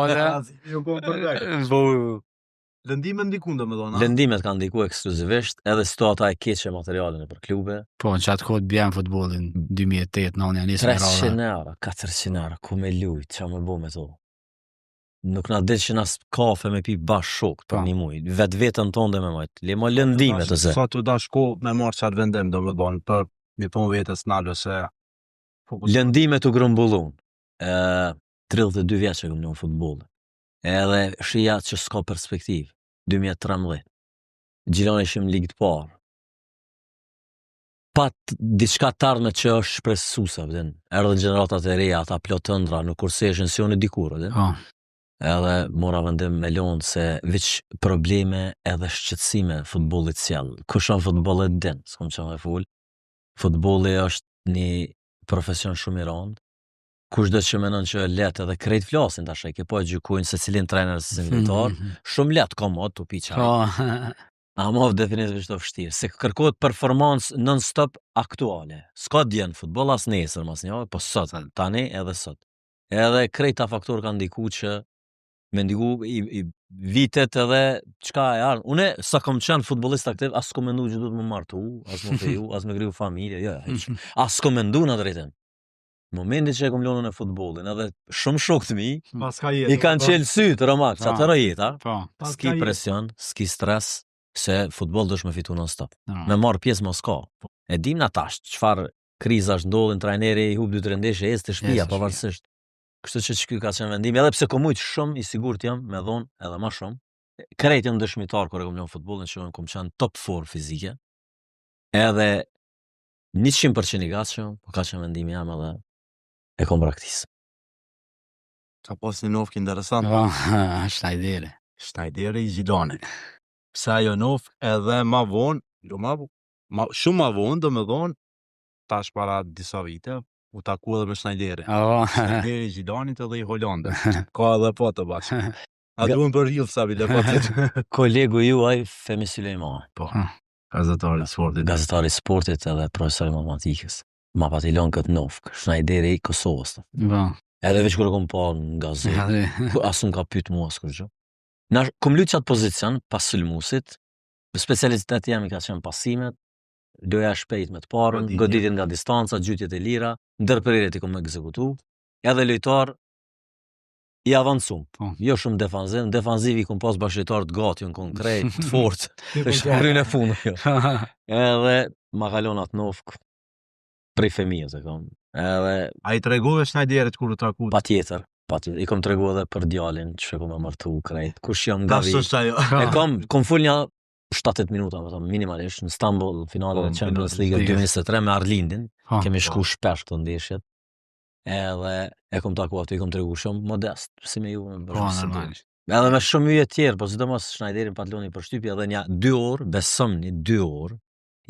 Jo kom përvek. Lëndime ndikun do me dhona. Lëndimet kanë ndiku ekskluzivisht, edhe situata e keqe materialin e për klube. Po, në qatë kohët bjen futbolin 2008, në unë janisë 300 euro, 400 euro, ku me lujt, qa me bo me to. Nuk na dhe që nas kafe me pi bash shok për një muj, vetë vetën tonë dhe me majtë, le ma lëndimet të se. Sa të da shko me marë qatë vendim do me dhona, për mi pun vetës nalë se... Lëndimet u grumbullun, 32 vjetë që këmë një futbolin, edhe shia që s'ka perspektiv. 2013. Gjilani ishim ligë të parë. Pat diçka tarme që është shpresusa, erdhën gjeneratat e reja, ata plot ëndra, nuk kurse e shensioni dikur, edhe mora vendim me lonë se veç probleme edhe shqetësime futbollit sjell. Kush on futbollit din, s'kom që me full. Futbolli është një profesion shumë i rëndë. Kush do që menon që letë edhe krejt flasin tash, ke po e gjykojnë se cilin trener se cilin lojtar, shumë letë komod të pi qaj. Ama definitivisht të vështirë, se kërkohet performancë non-stop aktuale. S'ka djenë futbol as nesër mas një, po sot, tani edhe sot. Edhe krejt ta faktor kanë ndiku që me ndiku i vitet edhe qka e arë. Une, sa kom qenë futbolist aktiv, as kom mendu që du të më martu, as më feju, as me kriju familje, as kom mendu në drejtim. Momenti që e kom lënë në futbollin, edhe shumë shokë të mi, i kanë qelë sytë, Romak, që atëra jeta, s'ki presion, s'ki stres, se futboll dësh me fitu non-stop. Me marë pjesë mos ka. E dim në tash, qëfar kriza është ndodhin, trajneri i hub 2-3 ndeshje, e të shpia, pavarësisht. Kështu që ky ka qenë vendimi, edhe pse komujt shumë i sigurt jam, me dhonë, edhe ma shumë. Krejt jam dëshmitar kër e kom lënë futbollin, që kom qenë top 4 fizike, edhe 100% i gatshëm, po ka qenë vendimi jam edhe e kom praktisë. Ka pas një nofk interesant. Shtajdere. Shtajdere i Gjilani. Pse ajo nofk edhe ma vonë, shumë ma vonë, do me thonë, tash para disa vite, u taku edhe me Schneiderin. Schneideri Zidanit edhe i Holandës. Ka edhe po të bashkë. A duhen për rrjedh sa vile po të. Kolegu juaj Femi Sulejmani. Po. Gazetari i sportit. Gazetari i sportit edhe profesor i matematikës. Ma pa t'i lënë këtë nofk, Schneideri i Kosovës. Edhe veç kur e kom pa në gazetë, as nuk ka pyet mua askur gjë. Na kom lut çat pozicion pas sulmusit. Specialiteti jam i ka qenë pasimet, loja shpejt me të parën, goditjen nga distanca, gjytjet e lira, ndërprerjet i kom ekzekutu, edhe lojtar i avancum. Jo shumë defanziv i kom pas bashkëtar të gati, në konkret, të fortë, të shkrynë e funë. Edhe ma kalon atë nofk prej fëmijës e kom. Edhe a i tregove Schneiderit kur u taku? Patjetër. I kom tregu edhe për djalin që kom e martu krejt. Kush jam nga vi. E kom ful një 7-8 minuta, minimalisht, në Istanbul, finale e Champions League 2023 me Arlindin. Kemi shku shpesh këtë ndeshjet. Edhe e kom taku aty, i kom tregu shumë modest, si me ju me bërë. Edhe me shumë yje tjerë, po sidomos Schneiderin patloni për shtypje, edhe një 2 orë, besomni 2 orë,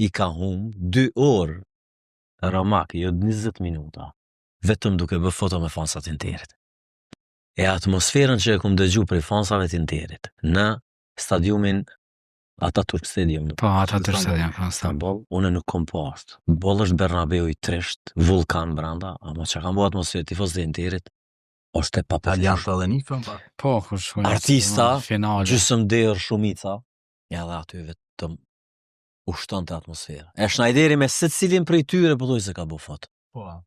i ka hum 2 orë ramak, jo 20 minuta, vetëm duke bë foto me fansat e Interit. E atmosferën që e kom dëgju prej fansave të Interit në stadiumin Atatürk Stadium. Po, Atatürk Stadium, Istanbul, unë nuk kom pasht. Boll është Bernabeu i trisht, vulkan brenda, ama që kam bo atmosferë tifos dhe Interit, është e papërshme. Po, artista, gjysëm derë shumica, edhe aty vetëm ushton të atmosferë. E Schneideri me se cilin prej tyre përdoj se ka bo foto.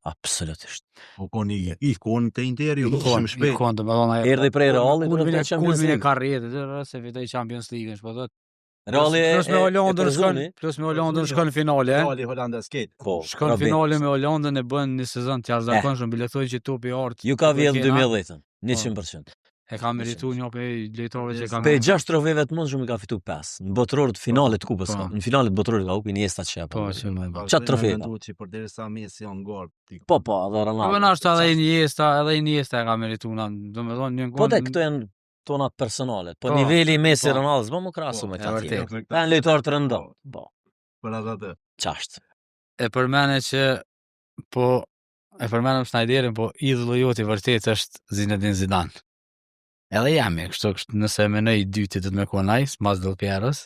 Absolutisht. Ikon të Interi, shumë shpejt. Erdhi prej Realit, kulmin e karrierës, se fitoi Champions League, po thot. Reali plus me Hollandën shkon në finale. Reali Holanda skate. Shkon në finale me Hollandën e bën një sezon të jashtëzakonshëm, biletoi që topi i art. Ju ka vjedh 2010-ën, 100%. E ka merituar një prej lojtarëve që ka. Pe 6 trofeve të mundshme ka fitu 5. Në botëror të finalet të kupës. Në finalet botëror ka hupi Iniesta që apo. Çat trofeve. Që përderisa Messi on gol. Po, edhe Ronaldo. Po na është edhe Iniesta e ka merituar, domethënë një gol. Po tek këto janë tonat personale. Po niveli Messi Ronaldo, s'mo krahasu me ta. Janë lojtarë të rëndom. Po. Për atë. Çast. E përmendë që Schneiderin, po idolli jot i vërtet është Zinedine Zidane. Edhe jam kështu nëse menoj i dyti do të më konaj, mas Del Pieros.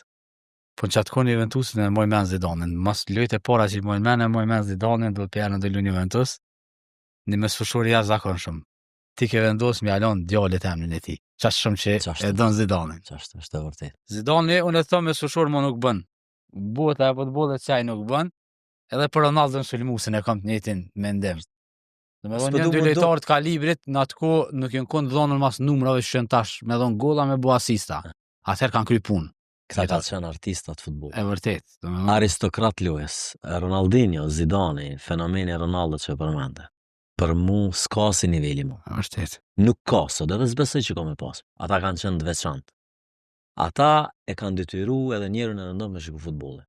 Po çat koni Juventusin e moj men Zidanen. Mas lojtë e para që moj men Zidanen Del Pieron dhe Juventus. Në mesfushori jashtëzakonshëm. Ti ke vendos me alon djalit emrin e tij. Çast shumë që e don Zidanen. Çast është vërtet. Zidane unë e them mesfushor më nuk bën. Bota apo të bollet çaj nuk bën. Edhe për Ronaldon sulmusin e kam të njëjtin mendim. Domethënë janë dy lojtarë të kalibrit, në atë kohë nuk janë kënd dhënë mas numrave që janë tash, me dhon golla me bu asista. Atëherë kanë kry punë. Këta ka qenë artista të futbollit. E vërtet, aristokrat lojës, Ronaldinho, Zidane, fenomeni Ronaldo që përmende. Për mu s'ka si niveli mu. E vërtet. Nuk ka, sot edhe s'besoj që ka me pas. Ata kanë qenë të veçantë. Ata e kanë detyru edhe njerën e rëndom me shiku futbollit.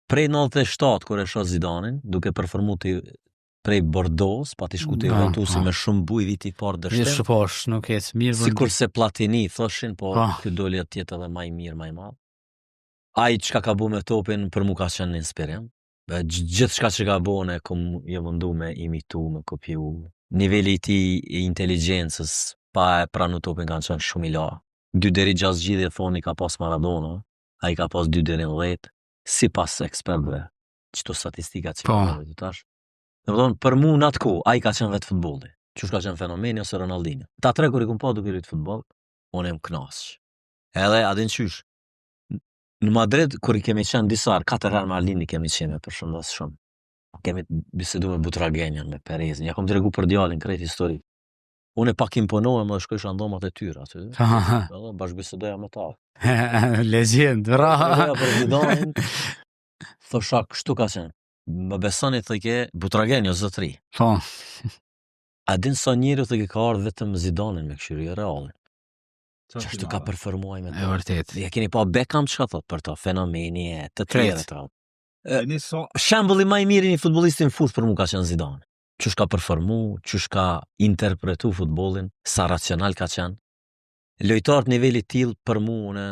Prej 97 kur e shoh Zidanin, duke performuar prej Bordeaux, pa t'i shku të Juventusi me shumë buj viti i parë dështim. Mirë shposh, nuk e mirë. Sikur se Platini thoshin, po ky doli atje edhe më i mirë, më i madh. Ai çka ka bu me topin për mua ka qenë inspirim. Gjithçka që ka bënë je mundu me imitu, me kopju. Niveli i tij i inteligjencës pa e pranu topin kanë qenë shumë i lartë. 2 deri 6 zgjidhje thoni ka pas Maradona, ai ka pas 2 deri 10, sipas ekspertëve. Çto statistika që kanë tash. Domethënë për mua në atë kohë ai ka qenë vetë futbolli. Çush ka qenë fenomeni ose Ronaldinho. Ta tre kur i kom pa duke luajtur futboll, unë jam kënaqsh. Edhe a din çysh. Në Madrid kur i kemi qenë disa 4 herë me Alini kemi qenë për shëndes shumë. Kemi biseduar me Butragenjan, me Perezin. Ja kom tregu për djalin krejt histori. Unë pak imponohem dhe shkojsha ndomat e tyre aty. Edhe bashkëbisedoja me ta. Legjend, bravo. Për Zidanin. Thosha kështu ka qenë. Më besoni të ke Butragenjo zotri. Po. A din sa njëri të ke ka ardhë vetëm Zidanin me këshyri Realin. Çashtu ka performuar me ta. E vërtet. Ja keni pa Beckham çka thot për ta, fenomeni e të tjerë të. Shembulli më i mirë i futbollistin fush për mua ka qenë Zidane. Çush ka performu, çush ka interpretu futbollin, sa racional ka qenë. Lojtar të nivelit tillë për mua unë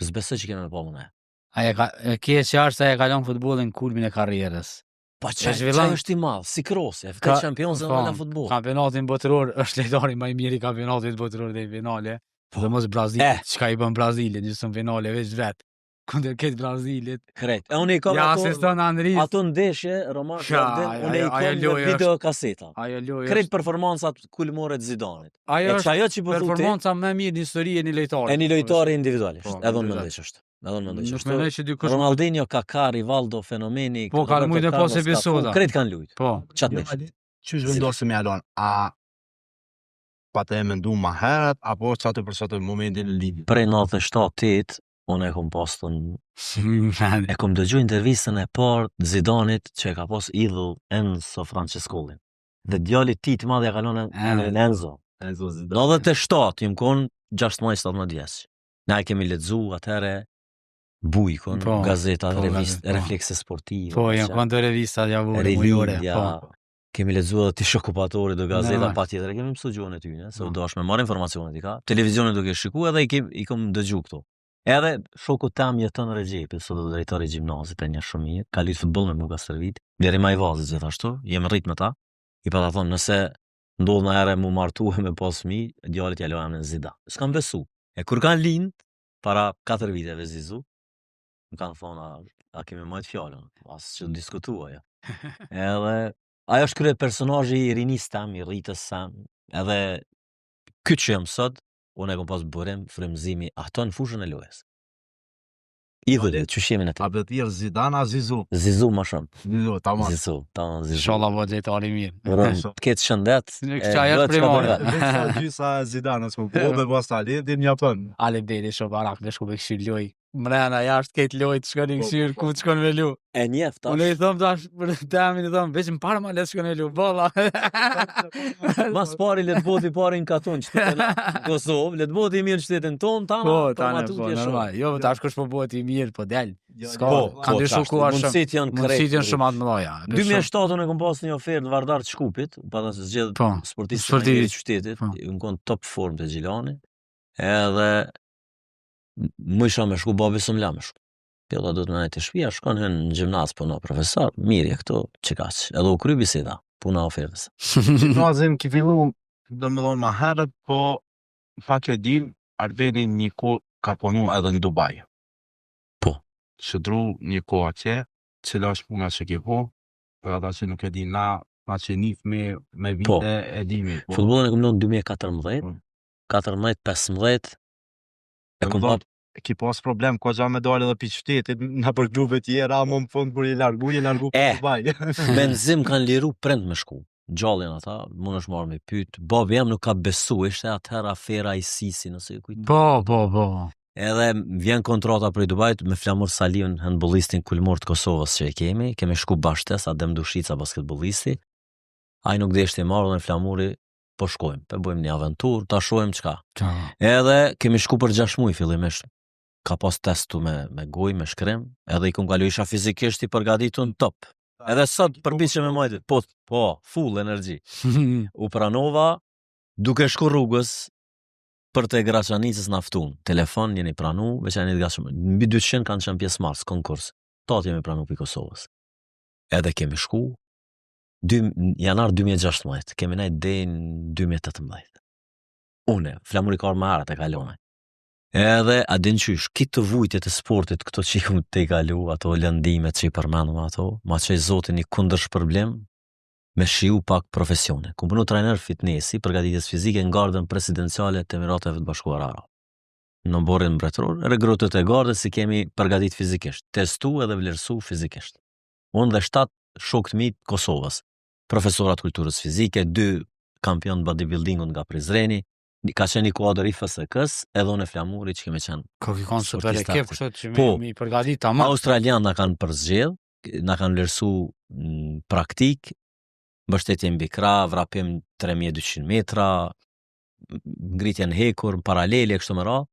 s'besoj që kemë pa unë. Ai ka keq qartë se ai ka lënë futbollin kulmin e karrierës. Pa çaj zhvillan- është i madh, si krosja, Ka- fitet Champions po, në futboll. Kampionatin botëror është lojtari më i mirë i kampionatit botëror dhe i finale. Dhe mos Brazilit, çka i bën Brazilit gjysmë finale veç vet. Kundër këtë Brazilit. Krejt. E unë i kam Ja ato, asiston Andris. ato ndeshje, Roman Shavdin, unë i ajo kam në lojë videokaseta. Ajo lojë. Krejt performancat kulmore të Zidanit. Ajo E është çajo që po thotë, performanca më e mirë në histori e një lojtari. e një lojtari individualisht. Po, Edhe unë individual. mendoj që është. Edhe unë mendoj që Nuk është. mendoj që dikush Ronaldinho, Kaká, Rivaldo, fenomeni. Po, kanë Roberto mujtë me Carlos, pas episoda. Cafu, Krejt kanë lujt. Po. Çat nesh. Qysh vendosim ja lon? A pa të e mendu ma herët, apo qatë për qatë momentin e lidhjes? Prej 97-8, unë e kom pas e kom dëgju intervistën e parë të Zidanit që e ka pas idhull Enzo Francescolin. Dhe djalit ti të madh ja kalon Enzo. Enzo Zidane. 97, jam kon 16-17 vjeç. Na e kemi lexu atëherë Bujkun, Po, gazeta, po, revist, po. reflekse sportive. Po, janë këndo revista javore, mujore. Rivindja, Po. kemi lexuar edhe ti shokupatori do gazeta Normal. patjetër, e kemi mësuar gjuhën e tyre, se u Po. dash me marr informacionet i ka. Televizionin duke shikuar edhe i kam dëgju këto. Edhe shoku tam jeton Regjepi, sot do drejtori i gjimnazit e një shumë mirë, ka luajtur futboll me Muka Stërvit, deri më i vazhit gjithashtu, jem rrit me ta. I pa ta thonë, nëse ndodh në herë mu martuhe me pas fëmijë, djalit ja lojam në Zidane. S'kam besu. E kur kanë lind, para 4 viteve Zizu, më kanë thonë, a kemi majtë fjallën, as që diskutua, ja. Edhe, ajo është krye personazhi i rinis tam, i rritës sam, edhe këtë që jam sot, unë e kom pas burim, frymëzimi, ato në fushën e lojës. Idhullit, që shemin e të. A betir Zidane a Zizou? Zizu ma shumë. Zizou, tamam. Zizu, Zizu. Inshallah vë drejtari mirë. Rëm, të ketë shëndet. Këqa është primare. Veç gjysa Zidane, s'mo po me pas talentin japon. Ale bderi shumë barak me shku me këshir loj. Mrena jashtë ketë loj të shkon i këshir, ku të shkon me lu. E njef, tash. Unë i thëmë tash për temin i thëmë, veç më parë ma le të shkon e lu, bolla. Mas pari le të boti pari në katon qytetin Kosovë, le të boti mirë në qytetin ton, tana, Po, ma tane, tu po, t'je normal. shumë. Jo, tash kush po bëhet i mirë, po del. S'ka, Po, kanë dy shukuar shumë. Mundësit janë krejt. Mundësit janë shumë atë mëdhaja. 2007 unë kom pas një ofertë Vardar të Shkupit, pa ta se zgjedh Po, sportistë sportivi. e qytetit, Po. unë kon top form të Gjilani, edhe më isha me shku babi së mla me shku. Pjella do të më najtë të shpia, shkon hën në gjimnaz për në profesor, mirë këto, që kaq, edhe u kry biseda, puna ofertës. Gjimnazin ki fillu, do me thonë ma herët, po pak e din, Arbeni një kohë ka punu edhe në Dubai. Po. Shëdru një kohë atje, cila është puna që ki po, për ata që nuk e di na që nif me vite Po. e dimi. Po. Futbollin e kom ndonë 2014, Po. 14-15, e kom Domethënë, hap, ki pas problem, ko gja me dalë edhe pi qytetit, në për klube tjera, më në fund kur i largu për Dubai. Benzim kanë liru prind me shku. Gjallin ata, mund është marrë me pyt, babi jam nuk ka besu, ishte atëherë afera i Sisi, nëse e kujtë. Po. Edhe vjen kontrata për i Dubajt me Flamur Saliun, handbollistin kulmor të Kosovës që e kemi shku bashkëtes, Adem Dushica basketbollisti. Ai nuk deshte marrë në Flamuri, po shkojmë, po bëjmë një aventur, ta shohim çka. Edhe kemi shku për 6 muaj fillimisht. Ka pas testu me gojë, me shkrim, edhe i kom kalu isha fizikisht i përgatitur në top. Edhe sot përpiqem me majtë, po, full energji. U pranova duke shku rrugës për te Graçanicës naftun. Telefon jeni pranu, veç janë të gatshëm. Mbi 200 kanë qenë pjesë marrës konkurs. Tot jemi pranu për Kosovës. Edhe kemi shku janar 2016, kemi nejt deri në 2018. Une, Flamuri ka më herët e kalone. Edhe a din qysh, kitë vujtjet e sportit, këto që i kom te i kalu, ato lëndimet që i përmenëm ato, ma që i zotin i kundër shpërblim, me shiu pak profesione. Kom punu trajner fitnesi, përgatitjes fizike në gardën presidenciale të Emirateve të Bashkuara Arabe. Në borin mbretëror, regrutët e gardës si kemi përgatit fizikisht, testu edhe vlerësu fizikisht. Unë dhe 7 shok të mi të Kosovës, profesorat kulturës fizike, 2 kampion bodybuildingun nga Prizreni, ka qenë i kuadër i FSK-s, edhe unë e Flamuri që kemi qenë. Ka kanë super ekip, kështu që Po. mi përgatit tamam. Australian na kanë përzgjedh, na kanë vlerësu praktik, mbështetje mbi krah, vrapim 3200 metra, ngritje në hekur, paralele kështu me radhë,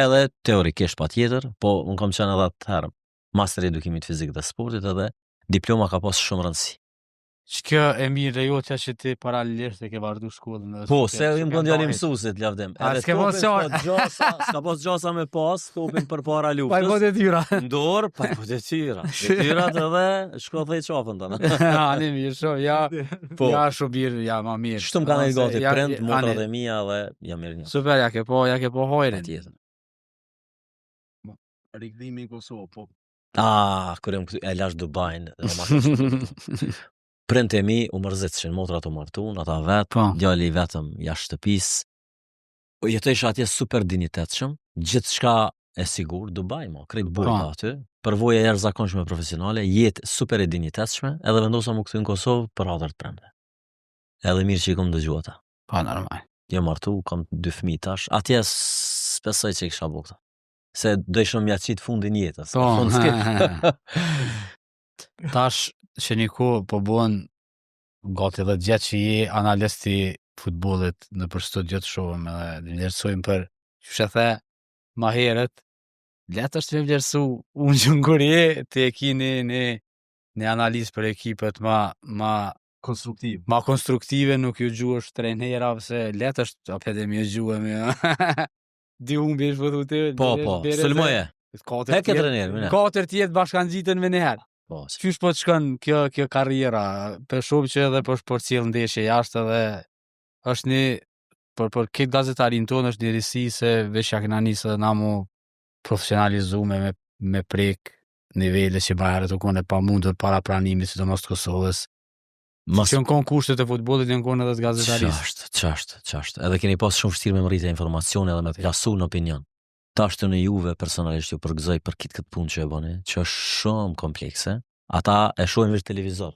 edhe teorikisht patjetër, po unë kam qenë edhe atëherë master i edukimit fizik dhe sportit edhe diploma ka pas shumë rëndësi. Ç'kjo e mirë e jotja që ti paralelisht e ke vazhdu shkollën. Po, se im bën djalë mësuesit lavdem. A, Edhe s'ke mos s'ka pas gjasa me pas, topin përpara Pa i po luftës. detyra. Ndor, pa po detyra. Detyrat edhe shko dhe i qafën tënë. Ani mirë, shumë, ja, Po. ja shumë mirë, ja ma mirë. Kështu më kanë e gati Ja, prind, motrat ani, e mia dhe jam mirë një. Super, ja ke po hojrin. Patjetër. Rikthimi në Kosovë, po. Kur jam këtu e lash Dubajin, dhe ma prind e mi u mërzitëshin, motrat u martun, ata vetë, Po. djali vetëm jashtë shtëpisë. Jetoj atje super dinjitetshëm, gjithçka e sigur, Dubai mo, krejt burka Po. aty, përvoja jashtëzakonshme profesionale, jetë super e dinjitetshme, edhe vendosa mu këtu në Kosovë për hatër të premte. Edhe mirë që i kom dëgju ata. Po, normal. Jo martu, kam 2 fëmijë tash. Atje s'besoj që i kisha bo këta. Se do ishëm mja qitë fundin jetës. Po. Fund s'ke. Tash që një kohë po bën gati 10 vjet që je analist i futbollit në për studiot shohëm edhe vlerësojmë për që the ma herët letë është me vlerësu unë që në kur je të e ki një analizë për ekipet ma Konstruktiv. ma konstruktive, nuk ju gjuhësh trejnera se letë është akademi e gjuhëm di humbi është vëdhu të Po, sulmoje. Heke trener, mine. 4 tjetë bashkan gjitën me njëherë. Po, Qysh po të shkon kjo karriera, për shumë që edhe për cilë ndeshje jashtë edhe është një, për këtë gazetarin tonë është një risi se veç ja kena nisë edhe na mu profesionalizu me prek nivele që bajarët u kone pa mundër para pranimit si të mos të Kosovës. Që në konë kushtet e futbolit në konë edhe të gazetarisë. Qashtë. Edhe keni pas shumë vështirë me mërrit e informacione edhe me plasu në opinion. Tashtë në juve personalisht ju përgëzoj për këtë punë që e bëni, që është shumë komplekse. Ata e shohin veç televizor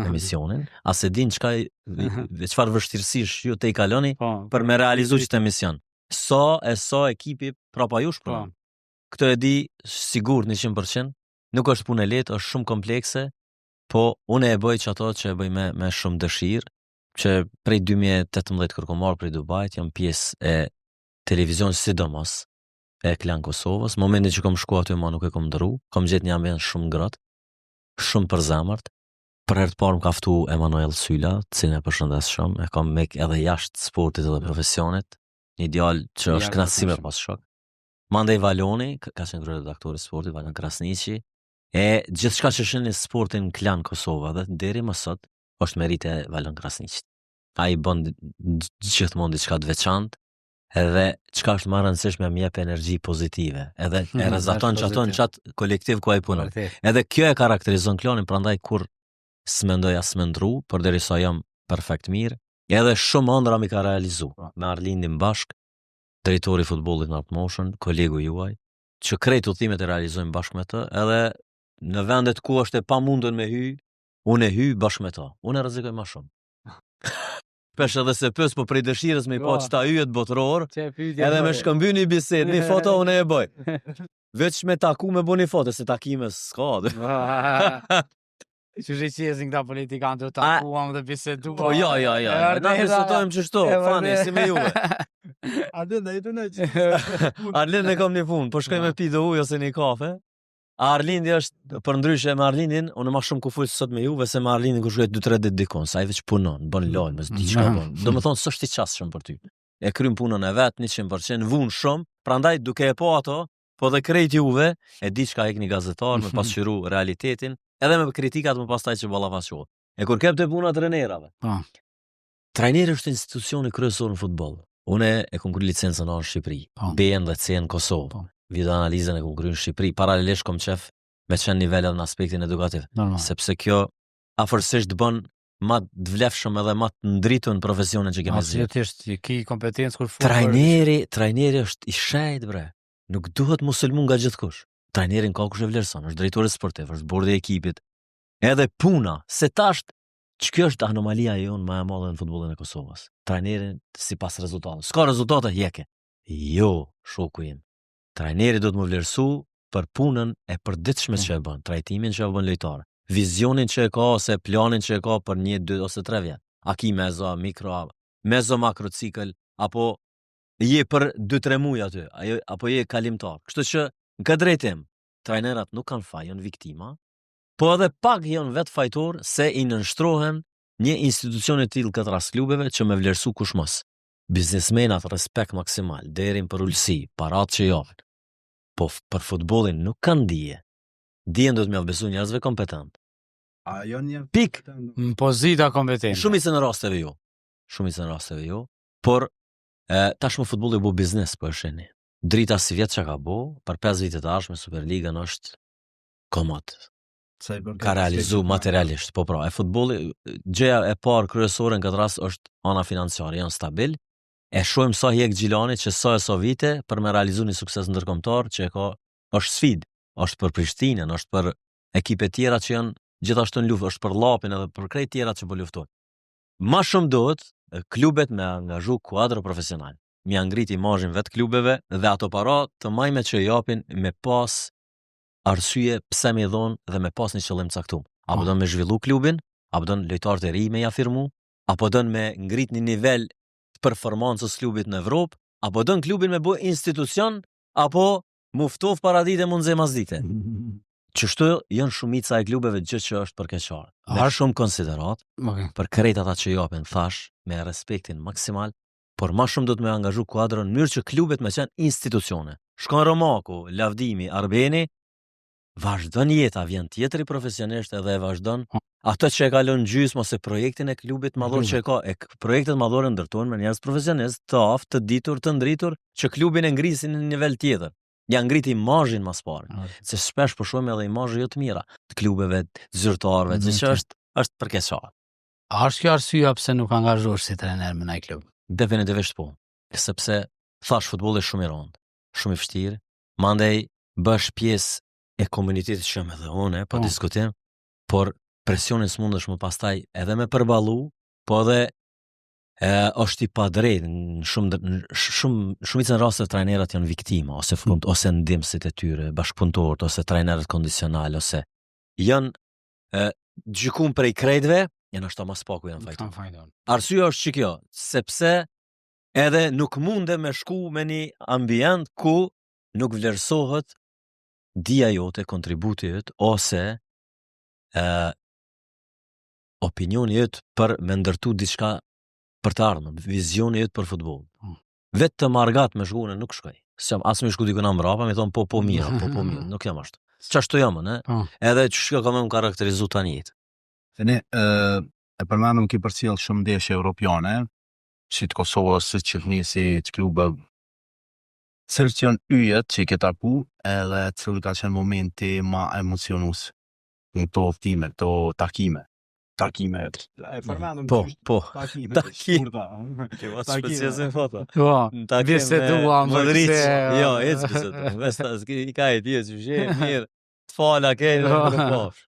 emisionin, a se din çfarë vështirësish ju te i kaloni për me realizu qëtë emision. So ekipi prapa jush për. Këtë e di sigur 100%, nuk është punë e lehtë, është shumë komplekse, po unë e bëj që ato që e bëj me shumë dëshirë, që prej 2018 kërko marrë prej Dubajt, jam pjesë e televizion sidomos e Klan Kosovës. Momentin që kom shku aty ma nuk e kom ndëru, kom gjetë një ambient shumë ngrohtë, shumë përzemërt. Për herë të parë më ka ftu Emanuel Syla, cilën e përshëndes shumë, e kam mek edhe jashtë sportit edhe profesionit, një djalë që është knatësi me pas shok. Mandej Valoni, ka qenë kryeredaktori i sportit, Valon Krasniqi, e gjithçka që shënë sportin Klan Kosova dhe deri më sot është merite e Valon Krasniqit. Ai bën gjithmonë diçka të veçantë, edhe çka është më rëndësishme më jep energji pozitive, edhe e rrezaton që ato në qatë kolektiv ku ai punon. Edhe kjo e karakterizon Klanin, prandaj kur s'mendoj as mendru, por derisa jam perfekt mirë, edhe shumë ëndra mi ka realizu. Me Arlindin bashk, drejtori i futbollit në Art Motion, kolegu juaj, që krejt udhimet e realizojmë bashkë me të, edhe në vendet ku është e pamundur me hy, unë e hy bashkë me të. Unë e rrezikoj më shumë. Pesh edhe se pës po prej dëshirës me i po qëta yjet botëror, edhe me shkëmby një bisedë, një foto unë e bëj. Veç me taku me bo një foto, se takime s'ka. Që shqesin këta politikanë të takuam dhe bisedu. Po, ja. Na bisedojmë që shto, fani, si me juve. Arlin, e të në që. Arlin e kom një punë, po shkoj me pi dhe ujë ose një kafe. Arlindi është, për ndryshe me Arlindin, unë ma shumë ku full sot me juve, se me Arlindin ku shkojt 2-3 dit dikon, sa i veç punon, bën lojnë, mësë di qka bën. Do më thonë, së është i qasë shumë për ty. E krym punën e vetë, 100%, vunë shumë, prandaj duke e po ato, po dhe krejt juve, e di qka ek një gazetar, me pasqyru realitetin, edhe me kritikat më pastaj që ballafaqohet. E kur kep të puna trajnerave. Trajneri është institucioni kryesor në futboll. Unë e kom kryer licencën në Shqipëri, B-n dhe C-n në Kosovë. Video analizën e kom kryer në Shqipëri, paralelisht kom qef me çën nivelet në aspektin edukativ. Sepse kjo afërsisht bën më të vlefshëm edhe më të ndritur në profesionin që kemi zgjedhur. Absolutisht, ki kompetencë kur Trajneri është i shejt bre. Nuk duhet muslimun nga gjithkush. Trajnerin ka kush e vlerëson, është drejtori sportiv, është bordi i ekipit. Edhe puna, se tash kjo është anomalia jonë më e madhe në futbollin e Kosovës. Trajnerin sipas rezultateve. S'ka rezultate hjeke. Jo, shoku im. Trajneri do të më vlerësu për punën e përditshme që e bën, trajtimin që e bën lojtar, vizionin që e ka ose planin që e ka për 1, 2 ose 3 vjet. A ki mezo, mikro, mezo makro cikël, apo je për 2-3 muaj aty, apo je kalimtar. Kështu që në këtë drejtim, trajnerat nuk kanë faj, janë viktima, po edhe pak janë vetë fajtor se i nënshtrohen një institucion e tillë këtë rast klubeve që me vlerësu kush mos. Biznesmenat respekt maksimal, deri për ulësi, parat që javën. Po për futbollin nuk kanë dije. Dijen do të mjaft besu njerëzve kompetent. A janë një Pik. Në pozita kompetente. Shumicën e rasteve jo. Por tashmë futbolli u bë biznes po e shihni. Drita si vjet çka ka bë, për 5 vite të ardhshme Superligën është komod. Ka realizu materialisht, po pra, e futbolli, gjëja e parë kryesore në këtë rast është ana financiare, janë stabil. E shohim sa hjek Gjilani që sa vite për me realizu një sukses ndërkombëtar që e ka është sfidë, është për Prishtinën, është për ekipe tjera që janë gjithashtu në luftë, është për Llapin edhe për krejt tjera që po luftojnë. Ma shumë duhet klubet me angazhu kuadro profesional, me angrit imazhin vetë klubeve dhe ato para të majme që japin me pas arsye pse me dhon dhe me pas një qëllim caktuar. Apo do me zhvillu klubin, apo do lojtarët e ri me ja firmu, apo do me ngrit një nivel të performancës klubit në Evropë, apo do klubin me bë institucion, apo muftof paradite mund zemasdite. Qështu janë shumica e klubeve gjë që është përkeqar. Me shumë konsiderat, për krejt ata që japin thash, me respektin maksimal, por ma shumë do të me angazhu kuadron në mënyrë që klubet me qenë institucione. Shkon Romaku, Lavdimi, Arbeni, vazhdon jeta, vjen tjetëri profesionisht edhe e vazhdon ato që e kalon gjysmë ose projektin e klubit madhor që e ka, projektet madhore ndërtojnë me njerëz profesionist, të aftë, të ditur, të ndritur, që klubin e ngrisin në nivel tjetër. Ja ngrit imazhin mas parë, se shpesh po shohim edhe imazhe jo të mira të klubeve, të zyrtarëve, që është përkeqësar. A është kjo arsyeja pse nuk angazhohesh si trener me një klub? Definitivisht po, sepse thash futbolli shumë i rëndë, shumë i vështirë, mandej bësh pjesë e komunitetit që jam edhe unë, pa diskutim, por presionin s'mundesh më pastaj edhe me përballu, po edhe është i padrejt në shumicën e rasteve trajnerat janë viktima ose ose ndihmësit e tyre, bashkëpunëtorët ose trajnerët kondicional ose janë gjykuar prej krejtëve, janë ashtu mas paku janë fajtor. Arsyeja është që kjo, sepse edhe nuk munde me shku me një ambient ku nuk vlerësohet dija jote, kontributi jot ose opinioni jot për me ndërtu diçka për të ardhmen, vizioni jot për futboll. Vetë të margat me shkuën nuk shkoj. S'jam as me shku diku na mbrapa, më thon po mirë, nuk jam ashtu. Ç'ashtu jam, ne? Edhe ç'ka kam më karakterizu tani jetë. Ne e përmendëm që përcjell shumë ndeshje europiane, si të Kosovës, si Çernizi, të klube. Cilë që janë yjet që i ke taku, edhe cilë ka qenë momenti ma emocionus në to ftime, to takime. Takime. Po. Takime. Që vasë specializim foto. Biseduam. Modric. Jo, biseduam. I ka e tje që shenë, mirë. Të fala kejnë, në posh.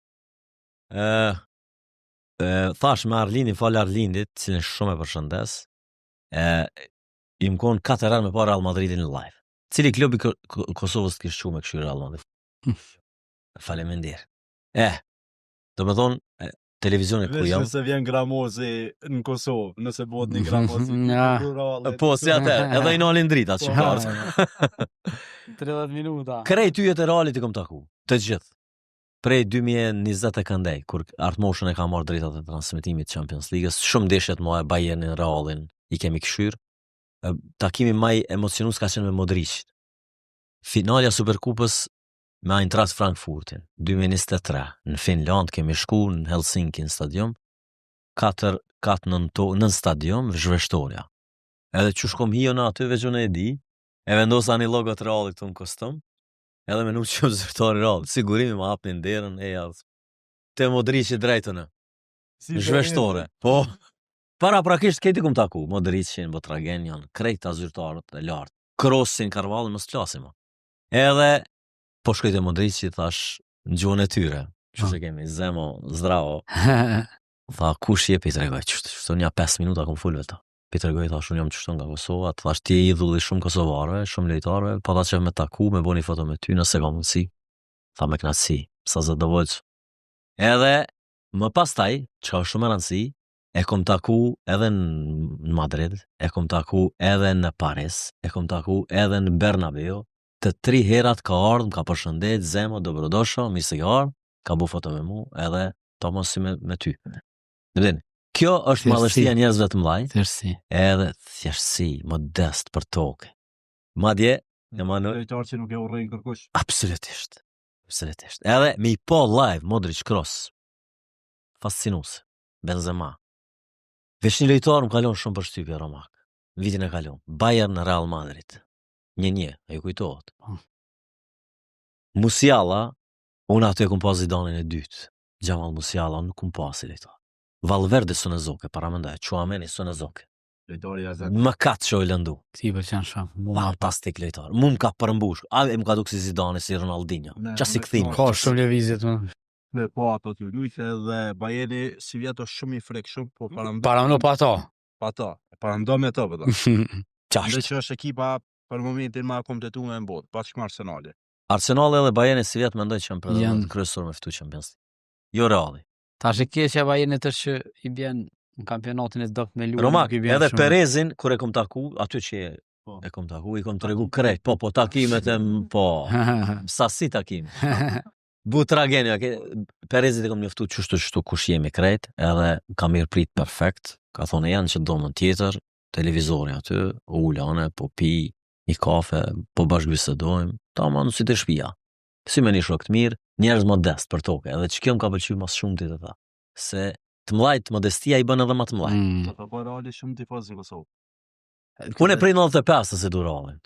Thash me Arlindin, falë Arlindit, cilën shumë e përshëndes, i më konë 4 herë me pa Real Madridin në live. Cili klubi Kosovës të kishë me këshu Real Madrid. Faleminderit. Do me thonë, televizionin ku jam. Nëse vjen Gramozi në Kosovë, nëse bëhet një Gramozi. Po, si atë, edhe i nalin drita që kartë. 30 minuta. Krej tyjet e Realit i kom taku, të gjithë. Prej 2020 e këndej, kur Art Motion e ka marrë drejtat e transmitimit Champions League-ës, shumë ndeshjet më e Bayernin, Realin, i kemi këshyr. Takimi maj emocionus ka qenë me Modric. Finalja Superkupës me Eintracht Frankfurtin, 2023, në Finland kemi shku në Helsinki në stadium, 4 në stadium, zhveshtorja. Edhe që shkom hijo në aty, veç unë e di, e vendosa një logo të Realit të në kostum, edhe me nuk që zërtari Realit, sigurimi ma hapnin derën, te Modric i drejtënë, zhveshtore. Po, para prakisht këti kum taku, Modricin, Botragenion, krejta zyrtarët e lartë, Krossin, Karvalin, mos flasim. Edhe po shkojtë e Modrici, thash, në gjuhën e tyre, që se kemi, zemo, zdravo, tha, kush je pi të regoj, qështu nja 5 minuta kom full veta, pi të regoj, thash, unë jam qështu nga Kosova, thash, ti e idhulli shumë kosovarve, shumë lejtarve, pa ta që me taku, me bo një foto me ty, nëse ka mundësi, tha me knatësi, sa zë dëvojq. Edhe, më pastaj, që ka shumë e rëndësi, e kom taku edhe në Madrid, e kom taku edhe në Paris, e kom taku edhe në Bernabeu, të 3 herat ka ardhë, më ka përshëndet, zemo, dobrodosho, mi se ka ardhë, ka bu foto me mu, edhe ta mos si me ty. Kjo është madhështia njerëzve të mlaj, edhe thjeshtësi, modest për tokë. Madje, lojtar që nuk e urrejnë kërkush. Absolutisht. Edhe me i po live Modric Kroos, fascinues, Benzema. Veç një lojtar më kalon shumë për shtypje Romak. Vitin e kalon. Bayern në Real Madrid. 1-1, e ju kujtohet. Musiala, unë aty e kum pas Zidanin e dytë. Jamal Musiala, nuk kum pas i lojtar. Valverde së në zoke, para mëndaj, Chouameni së në zoke. Më katë që o i lëndu. Ti pëlqen shumë. Fantastik lojtar. Mu më ka përmbush. A më ka duk si Zidane, si Ronaldinho. Qa si këthim. Ka shumë lëvizjet më. Me po ato të lujtë dhe Bayerni si vjeto shumë i frek shumë, po paramdo pa ta. Pa ta. Paramdo me të pëta. Qashtë. Dhe që është ekipa për momentin ma kompletu me në botë, bashkë me Arsenali. Arsenali edhe Bayerni si vjetë mendoj që janë kryesor me fitu Champions League. Jo Reali. Ta shë keqja Bayernit të që i bjen në kampionatin e dop me luë. Romak, edhe shumë. Perezin, kur e kom taku, aty që e kom taku, i kom të regu krejt, po takimet e po, sasi takim. Bu tragenja, Perezit e kom njoftu qështu kush jemi krejt, edhe ka mirë prit perfekt, ka thonë janë që domën tjetër, televizori aty, ullane, po pi, i kafe, po bashkëbisedojmë, ta ma në si të shpia. Si me një shok të mirë, njerëz modest për toke, edhe që kjo më ka pëlqy mas shumë të ta. Se të mlajt, modestia i bën edhe ma të mlajt. Të po Reali shumë të fazë në Kosovë. Unë e prej 95 se du Realin.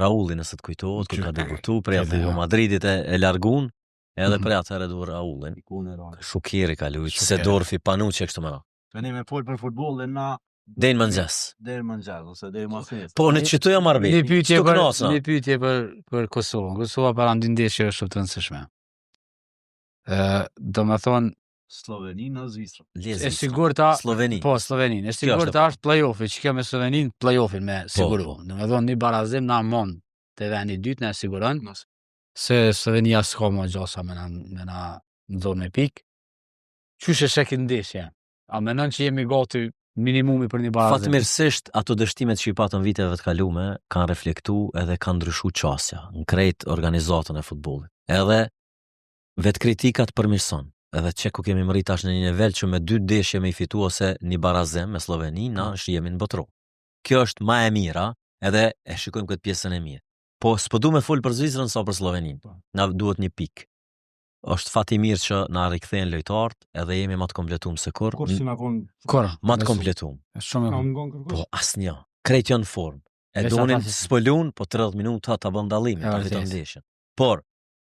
Rauli nëse të kujtohet, kur ka debutu, prej Atletico Madridit e largun, edhe prej atëherë du Raulin. Shukiri ka lujt, Sedorfi, Panucci e kështu me na. Veni me folë për futbol dhe na Dejnë mëngjes. Ose dejnë mëngjes. Po në qëtu jam arbi. Një pyetje për Kosovën. Kosova para ndindeshje është shumë të rëndësishme. Do me thonë Sloveninë në Zvicra. E sigurta Sloveni. Po, Sloveninë. E sigurta është play-offi, që kjo me Sloveninë play-offin me siguru. Do me thonë një barazim na mund të veni dytë në siguron se Slovenia s'ka më gjasa me na në zonë me pikë. Qysh e shek ndeshje? A menon që jemi gati minimumi për një barazim? Fatmirësisht, ato dështimet që i patën viteve të kalume kanë reflektu edhe kanë ndryshu qasja në krejt organizatën e futbolit. Edhe vetë kritikat përmirëson. Edhe që ku kemi mërit tash në një nivel që me 2 ndeshje me i fitu ose një barazim me Sloveni, na është jemi në botro. Kjo është ma e mira, edhe e shikojmë këtë pjesën e mirë. Po s'po du me full për Zvicrën sa për Slovenin. Na duhet një pikë. Është fati mirë që na rikthehen lojtarët, edhe jemi më të kompletuar se kur. Kur si na kon më të kompletuar. Shumë po asnjë. Krejt janë në formë. E donin spolun, po 30 minuta ta bën dallimin, ta fiton ndeshjen. Por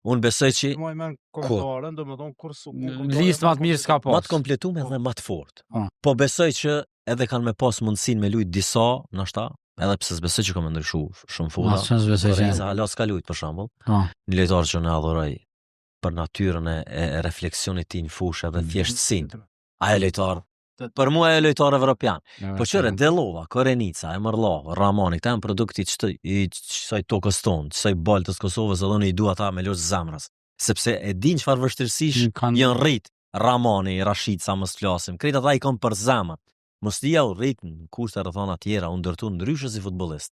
unë besoj që listë më të mirë s'ka pas. Më të kompletuar edhe më të fortë. Po besoj që edhe kanë me pas mundësinë me lut disa, ndoshta, edhe pse s'besoj që ka më ndryshu shumë fulla. Lorenzo Halas ka lut për shembull. Një lojtar që na adhuroj për natyrën e refleksionit ti në fushë edhe thjeshtësinë. Ajo lojtar, për mua ajo lojtar evropian. Po qëre, Delova, Korenica, Emërlava, Ramani, këta janë produkti qësaj tokës tonë, qësaj baltës Kosovës, edhe unë i dua ta me loqë zamrës. Sepse e din çfarë vështirësish janë rrit. Ramani, Rashid, sa mos flasim, krejt ata i kanë për zamër. Mostia u rrit në kushte rrethana tjera, u ndërtu ndryshe si futbollist.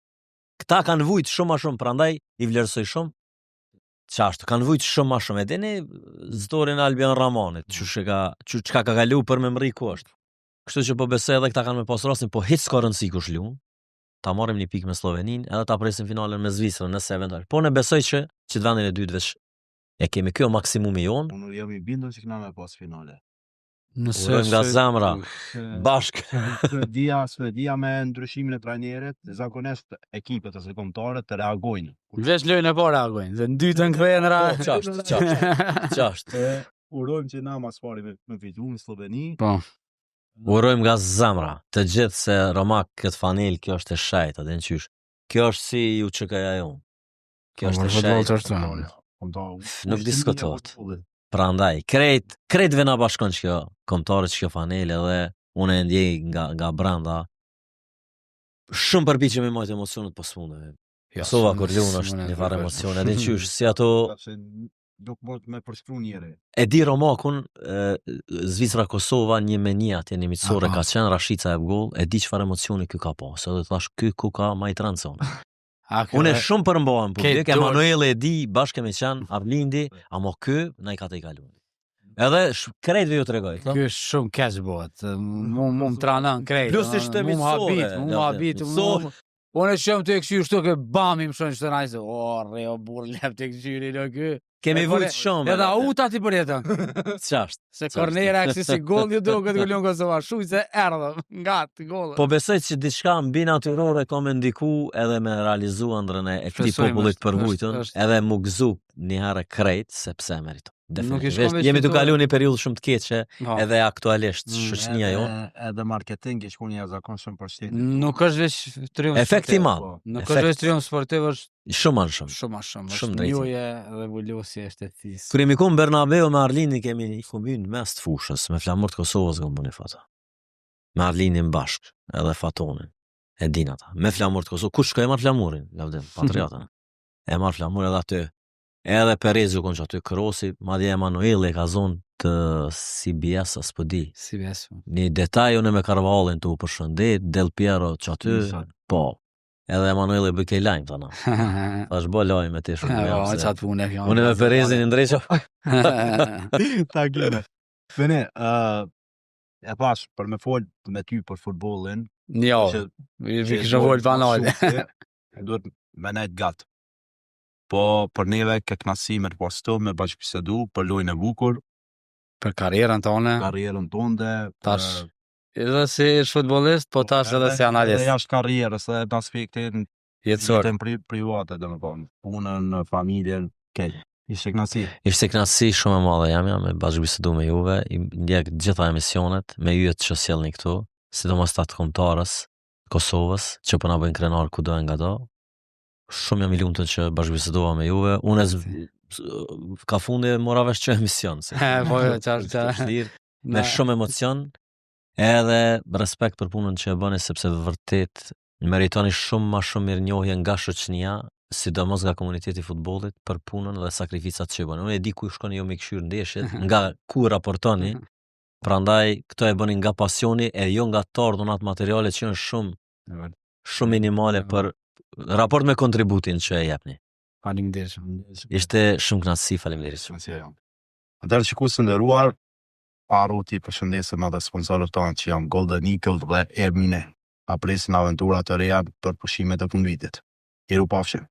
Këta kanë vujt shumë më shumë, prandaj i vlerësoj shumë. Qashtu, kanë vujt shumë ma shumë, edhe një zdorin Albion Ramonit, çka ka kalu për me mëri ku është. Kështu që po besoj edhe këta kanë me pas rastin, po hiç s'ka rëndësi kush luan. Ta marrim një pikë me Sloveninë, edhe ta presim finalen me Zvicrën nëse eventual. Po ne besoj që të vendin e dytë veç e kemi kjo maksimumi jon. Unë jam i bindur se kena me pas finale. Nëse nga zamra bashk Svedia me ndryshimin e trajnerit, zakonisht ekipet ose kombëtarët të reagojnë. Veç lojën e parë reagojnë, dhe në dytën kthehen qashtë. Urojmë që na mas pari me fitu në Sloveni. Po. Urojmë nga zamra të gjithë se Romak këtë fanel kjo është e shajt, atë në qysh. Kjo është si ju që ka jonë. Kjo është e shajt. Nuk diskutohet. Prandaj, krejtve na bashkon që kjo kombëtarët që kjo fanel edhe unë e ndjej nga branda. Shumë përpiqem me majtë emocionet po s'mune. Kosova kur luan është një farë emocione, edhe qysh si ato nuk mund me përshkru njëre. E di Romakun, Zvicra Kosova 1-1 atje një miqësore ka qenë Rashica e gol, e di çfarë emocioni ky ka pas, edhe thash ky ku ka më i transon. Unë shumë përmbahem publik, Emanuele e di bashkë me qenë Arlindi, ama ky na i ka të i kaluar. Edhe krejtve ju tregoj. Ky është shumë keq bëhet. Mu më tranon krejt. Plus ishte mu habit. Unë shumë të këshyr shtu ke bami më shonë që të najse. O, re, o, burë, lep të këshyri në kë. Kemi vujt shumë. Edhe auta ti për jetën. Ç'asht? Se kornera kësi si gol ju do këtë golion Kosova. Shuj se erdhë, nga të golë. Po besoj që diçka mbi natyrore ka me ndiku edhe me realizu ëndrën e këtij popullit për vujtën, edhe mu gëzu një herë krejt, sepse meriton. Definitivisht jemi të kalu një periudhë shumë të keqe, edhe aktualisht shoqënia jo. Edhe marketingi shku një zakonshëm për shtin. Nuk është veç triumf. Efekti madh. Nuk është veç triumf sportiv, është shumë më shumë. Shumë drejtë. Njohje dhe vulosje është e this. Kur jemi në Bernabeu me Arlinin kemi një kombin mes të fushës, me flamur të Kosovës kam bënë foto. Me Arlinin bashk, edhe Fatonin. E din ata. Me flamur të Kosovës, kush shkoi marr flamurin? Lavdem, patriotën. E marr flamur edhe aty. Edhe Perezi u konë që aty Krosi, madje Emanueli ka zonë të CBS, as po di. CBS. Një detaj unë me Carvalin të u përshëndet, Del Piero që aty, po. Edhe Emanueli bëj lajmë, thana. Thash bo lajmë me ti shumë. Unë me Perezin i ndreqo. Ta gjene. Vene, e pash, për me folë me ty për futbolin. Jo, vi kështë folë banale. Duhet me nejtë gatë. Po për neve ke knasi me të pasto, me bashkëbisedu, për lojnë e bukur. Për karierën tonë. Karierën tonë. Tash, edhe si futbolist, po tash edhe si analist. Edhe jashtë karierës, edhe në aspektin jetën private, dhe me thonë, punën, familjen, kej. Ishte knasi. Ishte knasi shumë e madhe jam me bashkëbisedu me juve, i ndjek gjitha emisionet, me ju që sjellni këtu, sidomos atë kombëtarës Kosovës, që po na bëjnë krenar kudo nga do. Shumë jam i lumtur që bashkëbisedova me juve. Unë ka fundi mora vesh që emision. Po, çfarë. Me shumë emocion, edhe respekt për punën që e bëni, sepse vërtet meritoni shumë ma shumë mirënjohje nga shoqënia, sidomos nga komuniteti i futbollit për punën dhe sakrificat që bëni. Unë e di ku shkoni ju me këshyr ndeshjet, nga ku raportoni. Prandaj këto e bëni nga pasioni e jo nga të ardhunat materiale që janë shumë minimale për raport me kontributin që e jepni. Faleminderit. Ishte shumë kënaqësi, faleminderit. Atëherë shikues të nderuar, paro ti përshëndesim edhe sponsorët tanë që janë Golden Eagle dhe Ermine. A presin aventura të reja për pushimet e fundvitit. Jeru pafshim.